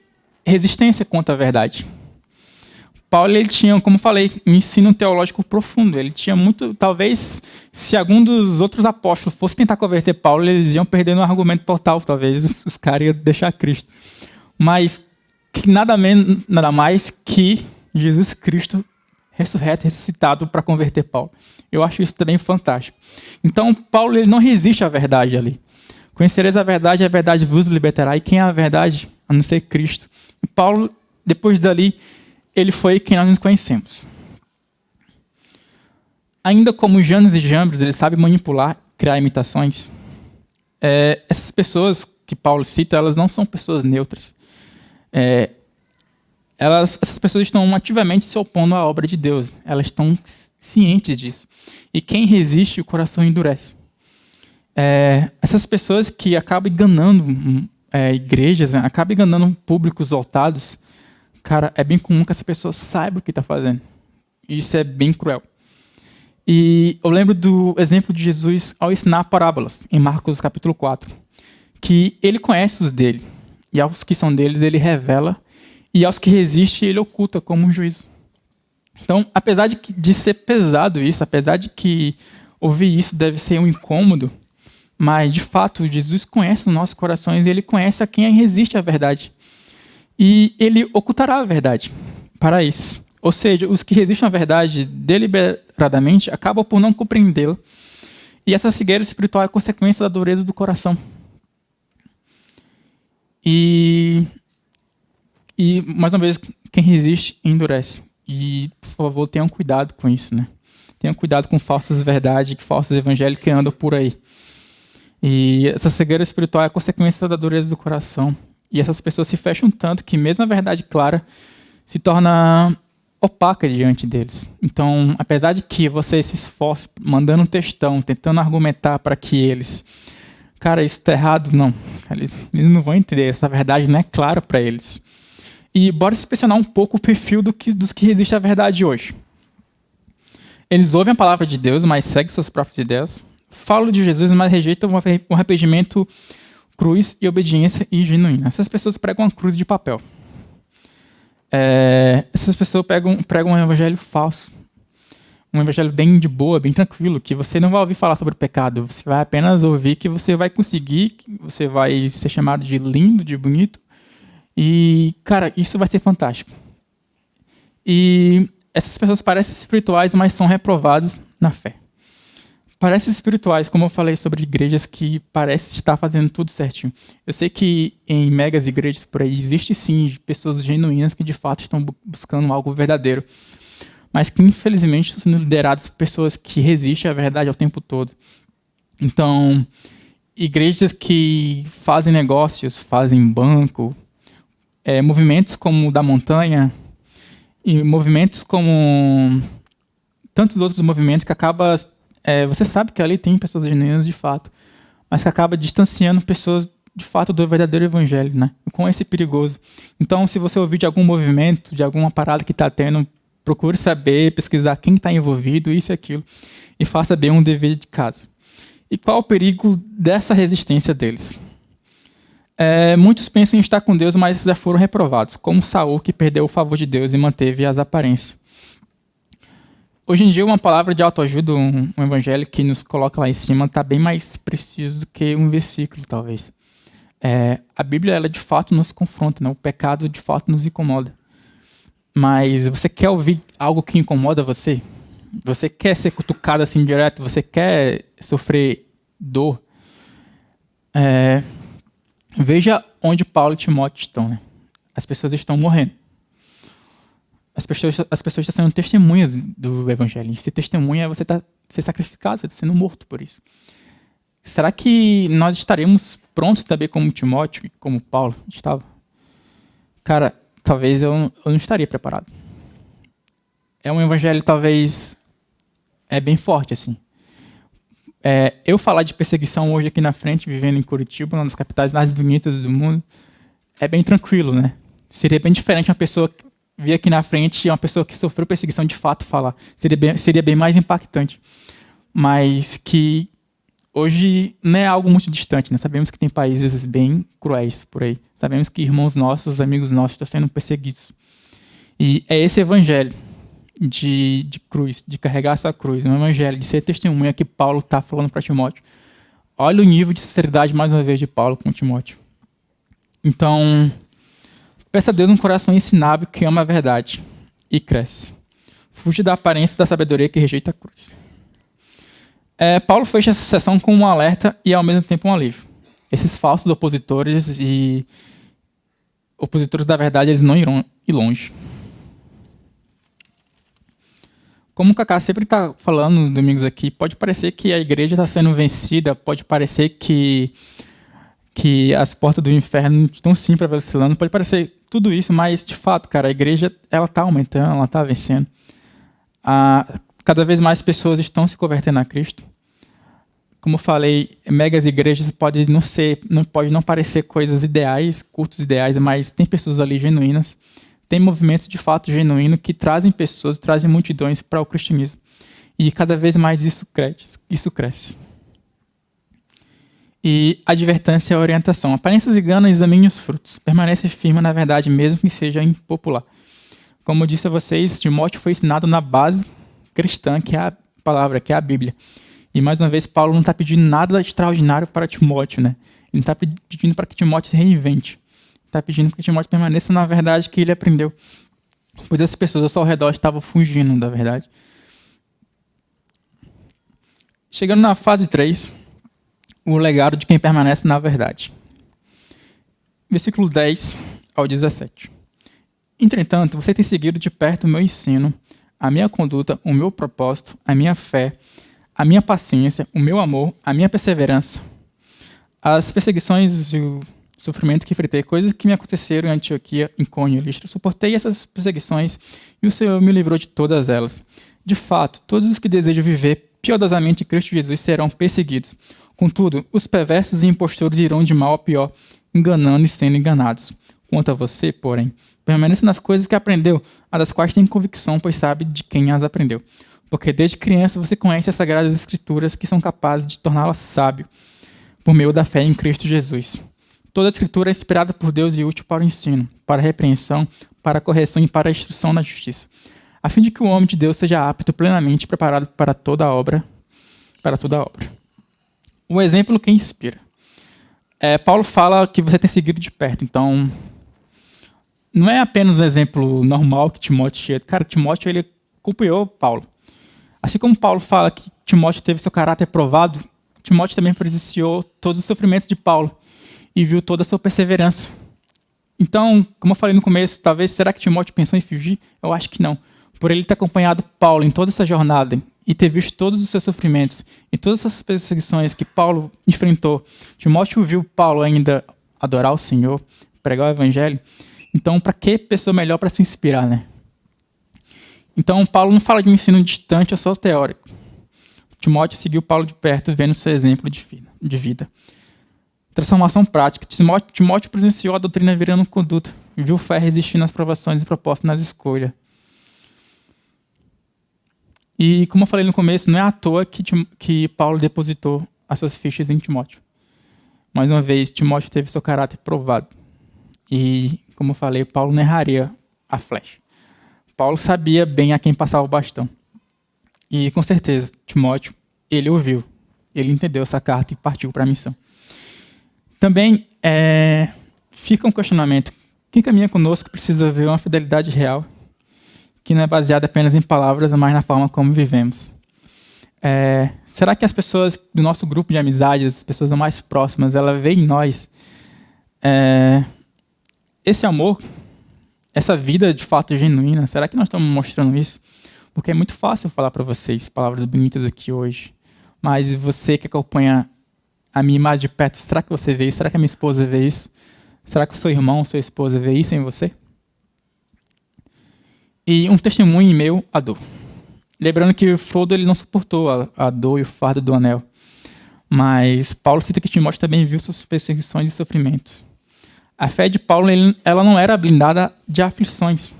resistência contra a verdade. Paulo, ele tinha, como eu falei, um ensino teológico profundo. Ele tinha muito, talvez, se algum dos outros apóstolos fosse tentar converter Paulo, eles iam perdendo um argumento total, talvez os caras iam deixar Cristo. Mas nada menos, nada mais que Jesus Cristo ressurreto, ressuscitado para converter Paulo. Eu acho isso também fantástico. Então, Paulo, ele não resiste à verdade ali. Conhecereis a verdade vos libertará. E quem é a verdade? A não ser Cristo. E Paulo, depois dali, ele foi quem nós nos conhecemos. Ainda como Janes e Jambres, ele sabe manipular, criar imitações. Essas pessoas que Paulo cita, elas não são pessoas neutras. Essas pessoas estão ativamente se opondo à obra de Deus. Elas estão cientes disso. E quem resiste, o coração endurece. Essas pessoas que acabam enganando igrejas, acabam enganando públicos voltados, cara, é bem comum que essa pessoa saiba o que está fazendo. Isso é bem cruel. E eu lembro do exemplo de Jesus ao ensinar parábolas, em Marcos capítulo 4, que ele conhece os dele, e aos que são deles ele revela, e aos que resistem ele oculta como um juízo. Então, apesar de ser pesado isso, apesar de que ouvir isso deve ser um incômodo, mas, de fato, Jesus conhece os nossos corações e ele conhece a quem resiste à verdade. E ele ocultará a verdade para isso. Ou seja, os que resistem à verdade deliberadamente acabam por não compreendê-la. E essa cegueira espiritual é consequência da dureza do coração. E mais uma vez, quem resiste, endurece. E, por favor, tenham cuidado com isso, né? Tenham cuidado com falsas verdades, falsos evangelhos que andam por aí. E essa cegueira espiritual é a consequência da dureza do coração. E essas pessoas se fecham tanto que mesmo a verdade clara se torna opaca diante deles. Então, apesar de que você se esforce mandando um textão, tentando argumentar para que eles... Cara, isso está errado. Não. Eles não vão entender. Essa verdade não é clara para eles. E bora inspecionar um pouco o perfil dos que resistem à verdade hoje. Eles ouvem a palavra de Deus, mas seguem suas próprias ideias. Falam de Jesus, mas rejeitam um arrependimento, cruz e obediência e genuína. Essas pessoas pregam uma cruz de papel. Essas pessoas pregam um evangelho falso. Um evangelho bem de boa, bem tranquilo, que você não vai ouvir falar sobre o pecado. Você vai apenas ouvir que você vai conseguir, que você vai ser chamado de lindo, de bonito. E, cara, isso vai ser fantástico. E essas pessoas parecem espirituais, mas são reprovadas na fé. Parecem espirituais, como eu falei sobre igrejas que parecem estar fazendo tudo certinho. Eu sei que em megas igrejas por aí existe sim pessoas genuínas que de fato estão buscando algo verdadeiro, mas que infelizmente estão sendo lideradas por pessoas que resistem à verdade ao tempo todo. Então, igrejas que fazem negócios, fazem banco, movimentos como o da montanha e movimentos como tantos outros movimentos que acabam... você sabe que ali tem pessoas genuínas de fato, mas que acaba distanciando pessoas de fato do verdadeiro evangelho, né? Com esse perigoso. Então, se você ouvir de algum movimento, de alguma parada que está tendo, procure saber, pesquisar quem está envolvido, isso e aquilo, e faça bem um dever de casa. E qual o perigo dessa resistência deles? Muitos pensam em estar com Deus, mas já foram reprovados, como Saul, que perdeu o favor de Deus e manteve as aparências. Hoje em dia, uma palavra de autoajuda, um evangelho que nos coloca lá em cima, está bem mais preciso do que um versículo, talvez. A Bíblia, ela de fato nos confronta, né? O pecado de fato nos incomoda. Mas você quer ouvir algo que incomoda você? Você quer ser cutucado assim direto? Você quer sofrer dor? Veja onde Paulo e Timóteo estão, né? As pessoas estão morrendo. As pessoas estão sendo testemunhas do evangelho. Se testemunha, você está sendo sacrificado, você está sendo morto por isso. Será que nós estaremos prontos também como Timóteo, como Paulo estava? Cara, talvez eu não estaria preparado. É um evangelho, talvez, bem forte, assim. Eu falar de perseguição hoje aqui na frente, vivendo em Curitiba, uma das capitais mais bonitas do mundo, é bem tranquilo, né? Seria bem diferente uma pessoa vir aqui na frente e uma pessoa que sofreu perseguição de fato falar. Seria bem mais impactante. Mas que hoje não é algo muito distante, né? Sabemos que tem países bem cruéis por aí. Sabemos que irmãos nossos, amigos nossos estão sendo perseguidos. E é esse evangelho de cruz, de carregar a sua cruz, um evangelho de ser testemunha que Paulo está falando para Timóteo. Olha o nível de sinceridade, mais uma vez, de Paulo com Timóteo. Então, peça a Deus um coração ensinável que ama a verdade e cresce. Fuge da aparência da sabedoria que rejeita a cruz. Paulo fecha essa sessão com um alerta e, ao mesmo tempo, um alívio. Esses falsos opositores e opositores da verdade, eles não irão ir longe. Como o Kaká sempre está falando nos domingos aqui, pode parecer que a igreja está sendo vencida, pode parecer que as portas do inferno estão sim prevalecendo, pode parecer tudo isso, mas de fato, cara, a igreja ela está aumentando, ela está vencendo. Cada vez mais pessoas estão se convertendo a Cristo. Como eu falei, megas igrejas pode não parecer coisas ideais, cultos ideais, mas tem pessoas ali genuínas. Tem movimentos de fato genuínos que trazem pessoas, trazem multidões para o cristianismo. E cada vez mais isso cresce. E advertência e orientação. Aparências enganam, examine os frutos. Permanece firme na verdade, mesmo que seja impopular. Como eu disse a vocês, Timóteo foi ensinado na base cristã, que é a palavra, que é a Bíblia. E mais uma vez, Paulo não está pedindo nada extraordinário para Timóteo, né? Ele está pedindo para que Timóteo se reinvente. Está pedindo para que Timóteo permaneça na verdade que ele aprendeu. Pois as pessoas ao seu redor estavam fugindo da verdade. Chegando na fase 3, o legado de quem permanece na verdade. Versículo 10 ao 17. Entretanto, você tem seguido de perto o meu ensino, a minha conduta, o meu propósito, a minha fé, a minha paciência, o meu amor, a minha perseverança. As perseguições e o sofrimento que enfrentei, coisas que me aconteceram em Antioquia, Icônio e Listra. Suportei essas perseguições e o Senhor me livrou de todas elas. De fato, todos os que desejam viver piedosamente em Cristo Jesus serão perseguidos. Contudo, os perversos e impostores irão de mal a pior, enganando e sendo enganados. Quanto a você, porém, permaneça nas coisas que aprendeu, a das quais tem convicção, pois sabe de quem as aprendeu. Porque desde criança você conhece as Sagradas Escrituras que são capazes de torná-la sábio, por meio da fé em Cristo Jesus. Toda a Escritura é inspirada por Deus e útil para o ensino, para a repreensão, para a correção e para a instrução na justiça, a fim de que o homem de Deus seja apto, plenamente preparado para toda a obra. O exemplo que inspira. Paulo fala que você tem seguido de perto, então não é apenas um exemplo normal que Timóteo tinha. Cara, Timóteo ele acompanhou Paulo. Assim como Paulo fala que Timóteo teve seu caráter provado, Timóteo também presenciou todos os sofrimentos de Paulo e viu toda a sua perseverança. Então, como eu falei no começo, será que Timóteo pensou em fugir? Eu acho que não. Por ele ter acompanhado Paulo em toda essa jornada e ter visto todos os seus sofrimentos e todas essas perseguições que Paulo enfrentou, Timóteo viu Paulo ainda adorar o Senhor, pregar o Evangelho. Então, para que pessoa melhor para se inspirar, né? Então, Paulo não fala de um ensino distante ou só teórico. Timóteo seguiu Paulo de perto, vendo seu exemplo de vida. Transformação prática. Timóteo presenciou a doutrina virando conduta, viu fé resistindo às provações e propostas nas escolhas. E, como eu falei no começo, não é à toa que Paulo depositou as suas fichas em Timóteo. Mais uma vez, Timóteo teve seu caráter provado. E, como eu falei, Paulo não erraria a flecha. Paulo sabia bem a quem passava o bastão. E, com certeza, Timóteo, ele ouviu, ele entendeu essa carta e partiu para a missão. Também fica um questionamento. Quem caminha conosco precisa ver uma fidelidade real, que não é baseada apenas em palavras, mas na forma como vivemos. Será que as pessoas do nosso grupo de amizades, as pessoas mais próximas, elas veem em nós esse amor, essa vida de fato genuína? Será que nós estamos mostrando isso? Porque é muito fácil falar para vocês palavras bonitas aqui hoje, mas você que acompanha a mim mais de perto, será que você vê isso? Será que a minha esposa vê isso? Será que o seu irmão, sua esposa vê isso em você? E um testemunho em meio à dor. Lembrando que Frodo ele não suportou a dor e o fardo do anel. Mas Paulo cita que Timóteo também viu suas perseguições e sofrimentos. A fé de Paulo ela não era blindada de aflições.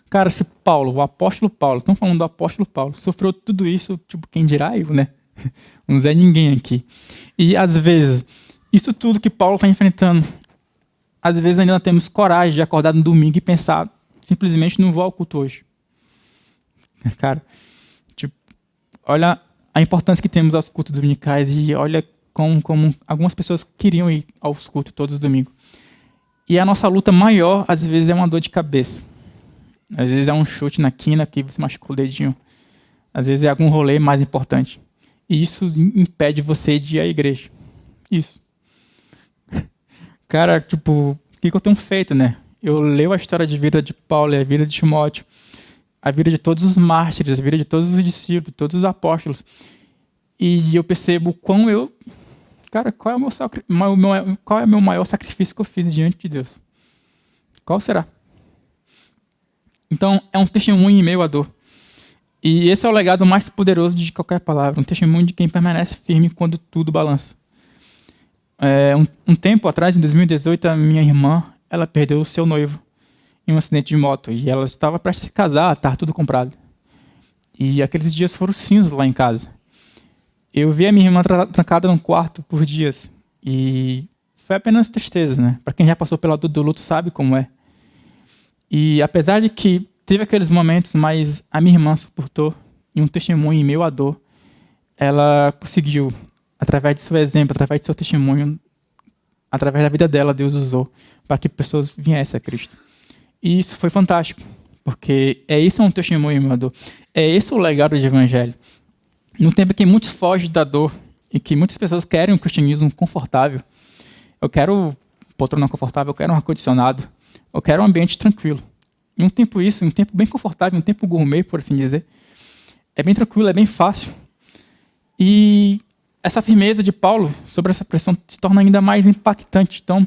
Cara, se Paulo, o apóstolo Paulo, estamos falando do apóstolo Paulo, sofreu tudo isso, tipo, quem dirá eu, né? Não é ninguém aqui. E às vezes, isso tudo que Paulo está enfrentando, às vezes ainda temos coragem de acordar no domingo e pensar, simplesmente não vou ao culto hoje. Cara, tipo, olha a importância que temos aos cultos dominicais e olha como algumas pessoas queriam ir aos cultos todos os domingos. E a nossa luta maior, às vezes, é uma dor de cabeça. Às vezes é um chute na quina que você machucou o dedinho. Às vezes é algum rolê mais importante. E isso impede você de ir à igreja. Isso. Cara, tipo, o que eu tenho feito, né? Eu leio a história de vida de Paulo e a vida de Timóteo, a vida de todos os mártires, a vida de todos os discípulos, todos os apóstolos. E eu percebo Cara, qual é o meu maior sacrifício que eu fiz diante de Deus? Qual será? Então, é um testemunho em meio à dor. E esse é o legado mais poderoso de qualquer palavra. Um testemunho de quem permanece firme quando tudo balança. Um tempo atrás, em 2018, a minha irmã, ela perdeu o seu noivo em um acidente de moto. E ela estava prestes a se casar, estava tudo comprado. E aqueles dias foram cinzas lá em casa. Eu vi a minha irmã trancada num quarto por dias. E foi apenas tristeza, né? Para quem já passou pela dor do luto sabe como é. E apesar de que teve aqueles momentos, mas a minha irmã suportou. E um testemunho em meio à dor, ela conseguiu, através de seu exemplo, através de seu testemunho, através da vida dela, Deus usou para que pessoas viessem a Cristo. E isso foi fantástico, porque esse é um testemunho em meio à dor. É esse o legado do Evangelho. No tempo que muitos fogem da dor e que muitas pessoas querem um cristianismo confortável, eu quero poltrona confortável, eu quero um ar-condicionado, eu quero um ambiente tranquilo. Em um tempo bem confortável, um tempo gourmet, por assim dizer. É bem tranquilo, é bem fácil. E essa firmeza de Paulo sobre essa pressão se torna ainda mais impactante. Então,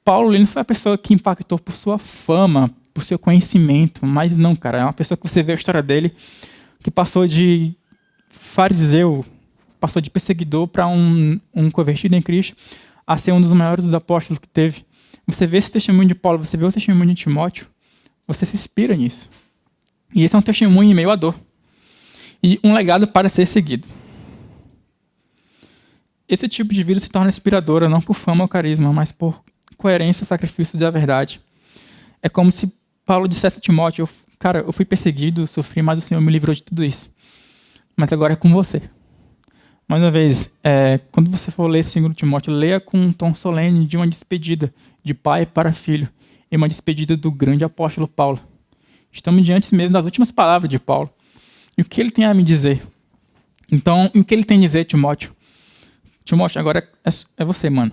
Paulo ele não foi a pessoa que impactou por sua fama, por seu conhecimento, mas não, cara. É uma pessoa que você vê a história dele, que passou de fariseu, passou de perseguidor para um convertido em Cristo, a ser um dos maiores dos apóstolos que teve. Você vê esse testemunho de Paulo, você vê o testemunho de Timóteo, você se inspira nisso. E esse é um testemunho em meio à dor. E um legado para ser seguido. Esse tipo de vida se torna inspiradora não por fama ou carisma, mas por coerência, sacrifício da verdade. É como se Paulo dissesse a Timóteo, cara, eu fui perseguido, sofri, mas o Senhor me livrou de tudo isso. Mas agora é com você. Mais uma vez, quando você for ler 2 Timóteo, leia com um tom solene de uma despedida de pai para filho e uma despedida do grande apóstolo Paulo. Estamos diante mesmo das últimas palavras de Paulo. E o que ele tem a me dizer? Então, o que ele tem a dizer, Timóteo? Timóteo, agora é você, mano.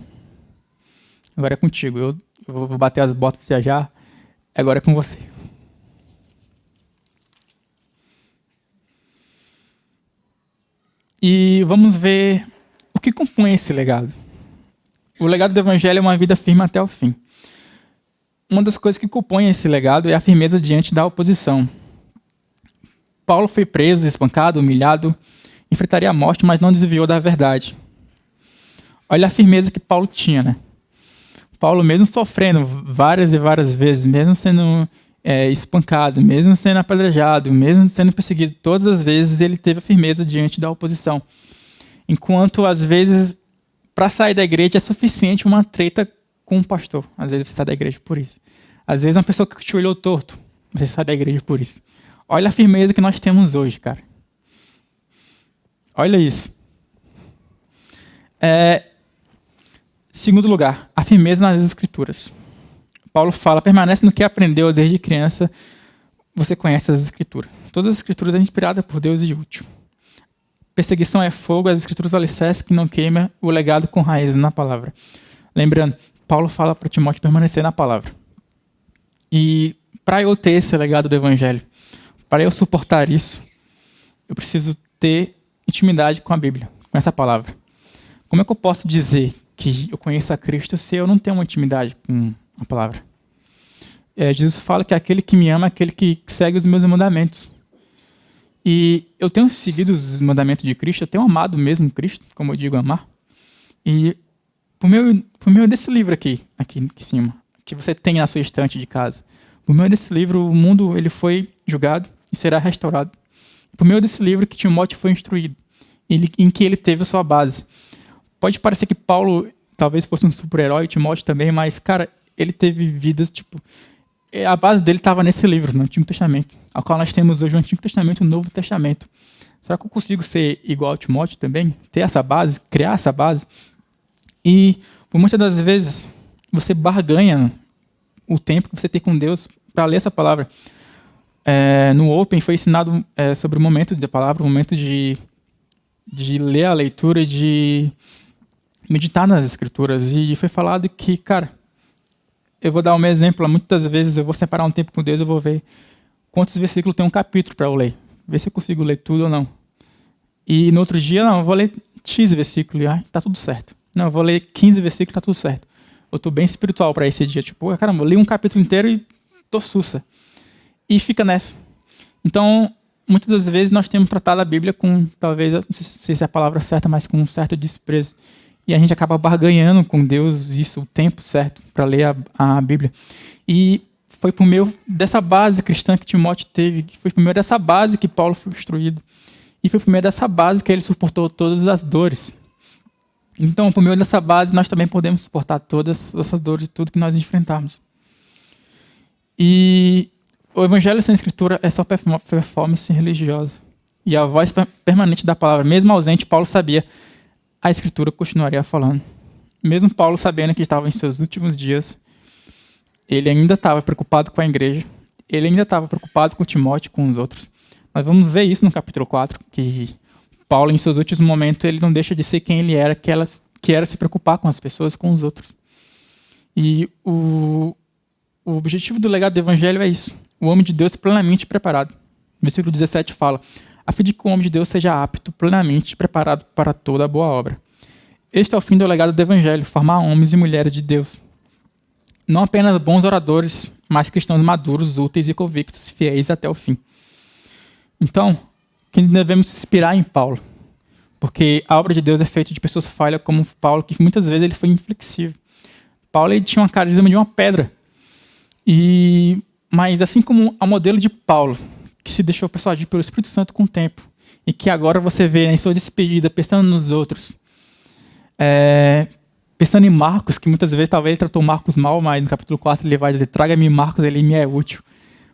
Agora é contigo. Eu vou bater as botas já. Agora é com você. E vamos ver o que compõe esse legado. O legado do Evangelho é uma vida firme até o fim. Uma das coisas que compõe esse legado é a firmeza diante da oposição. Paulo foi preso, espancado, humilhado, enfrentaria a morte, mas não desviou da verdade. Olha a firmeza que Paulo tinha, né? Paulo, mesmo sofrendo várias e várias vezes, mesmo sendo espancado, mesmo sendo apedrejado, mesmo sendo perseguido, todas as vezes ele teve a firmeza diante da oposição. Enquanto, às vezes, para sair da igreja é suficiente uma treta com um pastor. Às vezes você sai da igreja por isso. Às vezes uma pessoa que te olhou torto, você sai da igreja por isso. Olha a firmeza que nós temos hoje, cara. Olha isso. Segundo lugar, a firmeza nas Escrituras. Paulo fala, permanece no que aprendeu desde criança, você conhece as Escrituras. Todas as Escrituras são inspiradas por Deus e útil. Perseguição é fogo, as Escrituras alicerce que não queima, o legado com raízes na palavra. Lembrando, Paulo fala para Timóteo permanecer na palavra. E para eu ter esse legado do Evangelho, para eu suportar isso, eu preciso ter intimidade com a Bíblia, com essa palavra. Como é que eu posso dizer que eu conheço a Cristo se eu não tenho uma intimidade com a palavra? Jesus fala que aquele que me ama é aquele que segue os meus mandamentos. E eu tenho seguido os mandamentos de Cristo, eu tenho amado mesmo Cristo, como eu digo, amar. E por meio desse livro aqui em cima, que você tem na sua estante de casa, por meio desse livro o mundo ele foi julgado e será restaurado. Por meio desse livro que Timóteo foi instruído, em que ele teve a sua base. Pode parecer que Paulo talvez fosse um super-herói, Timóteo também, mas, cara, ele teve vidas, a base dele estava nesse livro, no Antigo Testamento, ao qual nós temos hoje o Antigo Testamento e o Novo Testamento. Será que eu consigo ser igual a Timóteo também? Ter essa base, criar essa base? E, por muitas das vezes, você barganha o tempo que você tem com Deus para ler essa palavra. No Open foi ensinado sobre o momento da palavra, o momento de ler a leitura e de meditar nas escrituras. E foi falado que, cara, eu vou dar um exemplo. Muitas das vezes eu vou separar um tempo com Deus, eu vou ver quantos versículos tem um capítulo para eu ler. Ver se eu consigo ler tudo ou não. E no outro dia, não, eu vou ler X versículos e tá tudo certo. Não, eu vou ler 15 versículos e tá tudo certo. Eu tô bem espiritual para esse dia. Tipo, caramba, eu li um capítulo inteiro e tô sussa. E fica nessa. Então, muitas das vezes nós temos tratado a Bíblia com, talvez, não sei se é a palavra certa, mas com um certo desprezo. E a gente acaba barganhando com Deus isso, o tempo certo para ler a Bíblia. E foi por meio dessa base cristã que Timóteo teve, foi por meio dessa base que Paulo foi instruído. E foi por meio dessa base que ele suportou todas as dores. Então, por meio dessa base, nós também podemos suportar todas essas dores e tudo que nós enfrentamos. E o evangelho sem escritura é só performance religiosa. E a voz permanente da palavra, mesmo ausente, Paulo sabia, a escritura continuaria falando. Mesmo Paulo sabendo que estava em seus últimos dias, ele ainda estava preocupado com a igreja, ele ainda estava preocupado com Timóteo, com os outros. Nós vamos ver isso no capítulo 4, que Paulo, em seus últimos momentos, ele não deixa de ser quem ele era, que era se preocupar com as pessoas, com os outros. E o objetivo do legado do evangelho é isso. O homem de Deus plenamente preparado. O versículo 17 fala, a fim de que o homem de Deus seja apto, plenamente preparado para toda boa obra. Este é o fim do legado do evangelho, formar homens e mulheres de Deus. Não apenas bons oradores, mas cristãos maduros, úteis e convictos, fiéis até o fim. Então, que devemos se inspirar em Paulo, porque a obra de Deus é feita de pessoas falhas como Paulo, que muitas vezes ele foi inflexível. Paulo ele tinha uma carisma de uma pedra, mas assim como o modelo de Paulo, que se deixou persuadir pelo Espírito Santo com o tempo, e que agora você vê em sua despedida, pensando nos outros, pensando em Marcos, que muitas vezes talvez ele tratou Marcos mal, mas no capítulo 4 ele vai dizer, traga-me Marcos, ele me é útil.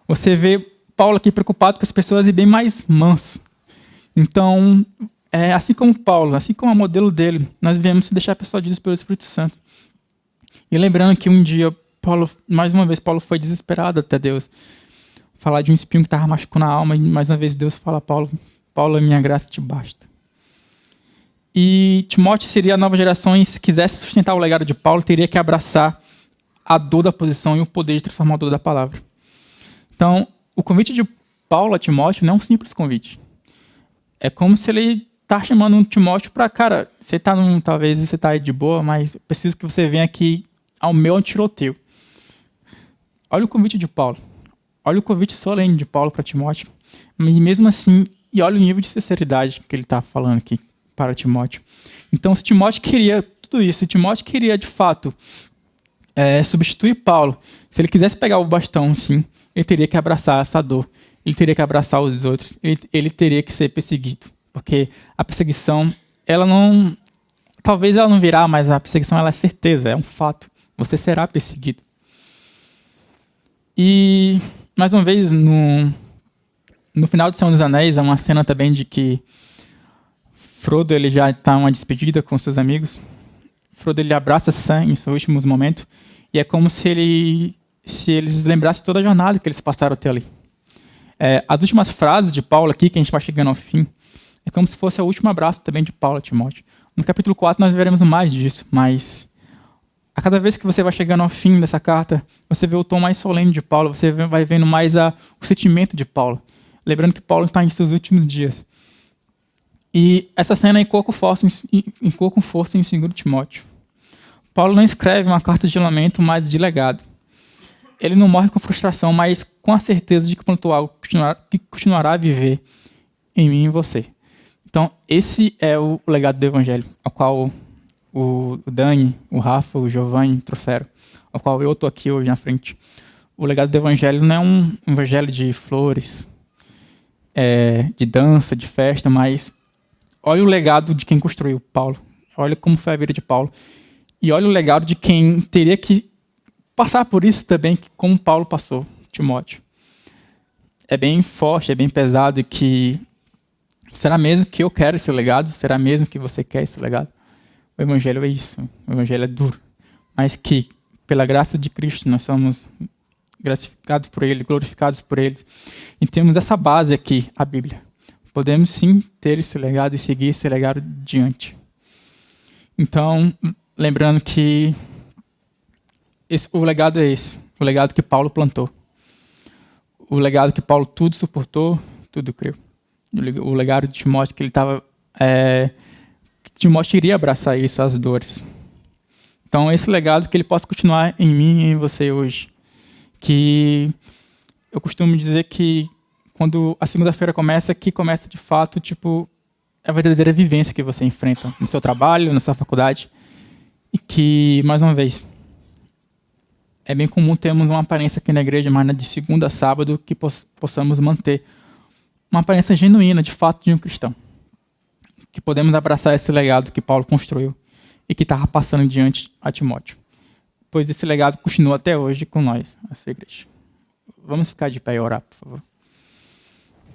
Você vê Paulo aqui preocupado com as pessoas e bem mais manso. Então, assim como Paulo, assim como o modelo dele, nós devemos se deixar persuadidos pelo Espírito Santo. E lembrando que um dia, mais uma vez, Paulo foi desesperado até Deus. Falar de um espinho que estava machucando a alma, e mais uma vez Deus fala a Paulo, Paulo, a minha graça te basta. E Timóteo seria a nova geração e se quisesse sustentar o legado de Paulo, teria que abraçar a dor da posição e o poder transformador da palavra. Então, o convite de Paulo a Timóteo não é um simples convite. É como se ele está chamando um Timóteo para, cara, talvez você está aí de boa, mas eu preciso que você venha aqui ao meu tiroteio. Olha o convite de Paulo. Olha o convite solene de Paulo para Timóteo. E mesmo assim, e olha o nível de sinceridade que ele está falando aqui para Timóteo. Então, se Timóteo queria tudo isso, se Timóteo queria, de fato, substituir Paulo, se ele quisesse pegar o bastão, sim, ele teria que abraçar essa dor, ele teria que abraçar os outros, ele teria que ser perseguido, porque a perseguição, talvez ela não virá, mas a perseguição ela é certeza, é um fato, você será perseguido. E, mais uma vez, no final de Senhor dos Anéis, há uma cena também de que Frodo ele já está uma despedida com seus amigos, Frodo ele abraça Sam em seus últimos momentos, e é como se eles lembrassem toda a jornada que eles passaram até ali. As últimas frases de Paulo aqui, que a gente vai chegando ao fim, é como se fosse o último abraço também de Paulo a Timóteo. No capítulo 4 nós veremos mais disso, mas a cada vez que você vai chegando ao fim dessa carta, você vê o tom mais solene de Paulo, você vai vendo mais o sentimento de Paulo. Lembrando que Paulo está em seus últimos dias. E essa cena ecoa com força em 2 Timóteo. Paulo não escreve uma carta de lamento, mas de legado. Ele não morre com frustração, mas com a certeza de que plantou algo que continuará a viver em mim e em você. Então, esse é o legado do Evangelho, ao qual o Dani, o Rafa, o Giovanni trouxeram, ao qual eu estou aqui hoje na frente. O legado do Evangelho não é um evangelho de flores, de dança, de festa, mas olha o legado de quem construiu Paulo. Olha como foi a vida de Paulo. E olha o legado de quem teria que passar por isso também, como Paulo passou, Timóteo. É bem forte, é bem pesado, e que será mesmo que eu quero esse legado? Será mesmo que você quer esse legado? O evangelho é isso, o evangelho é duro, mas que, pela graça de Cristo, nós somos gratificados por Ele, glorificados por Ele, e temos essa base aqui, a Bíblia. Podemos sim ter esse legado e seguir esse legado diante. Então, lembrando que o legado é esse, o legado que Paulo plantou. O legado que Paulo tudo suportou, tudo creu. O legado de Timóteo, que ele estava... Timóteo iria abraçar isso, as dores. Então, esse legado que ele possa continuar em mim e em você hoje. Que eu costumo dizer que quando a segunda-feira começa, que começa de fato, tipo, é a verdadeira vivência que você enfrenta no seu trabalho, na sua faculdade. E que, mais uma vez, é bem comum termos uma aparência aqui na igreja, mas de segunda a sábado, que possamos manter uma aparência genuína, de fato, de um cristão. Que podemos abraçar esse legado que Paulo construiu e que estava passando diante a Timóteo. Pois esse legado continua até hoje com nós, a sua igreja. Vamos ficar de pé e orar, por favor.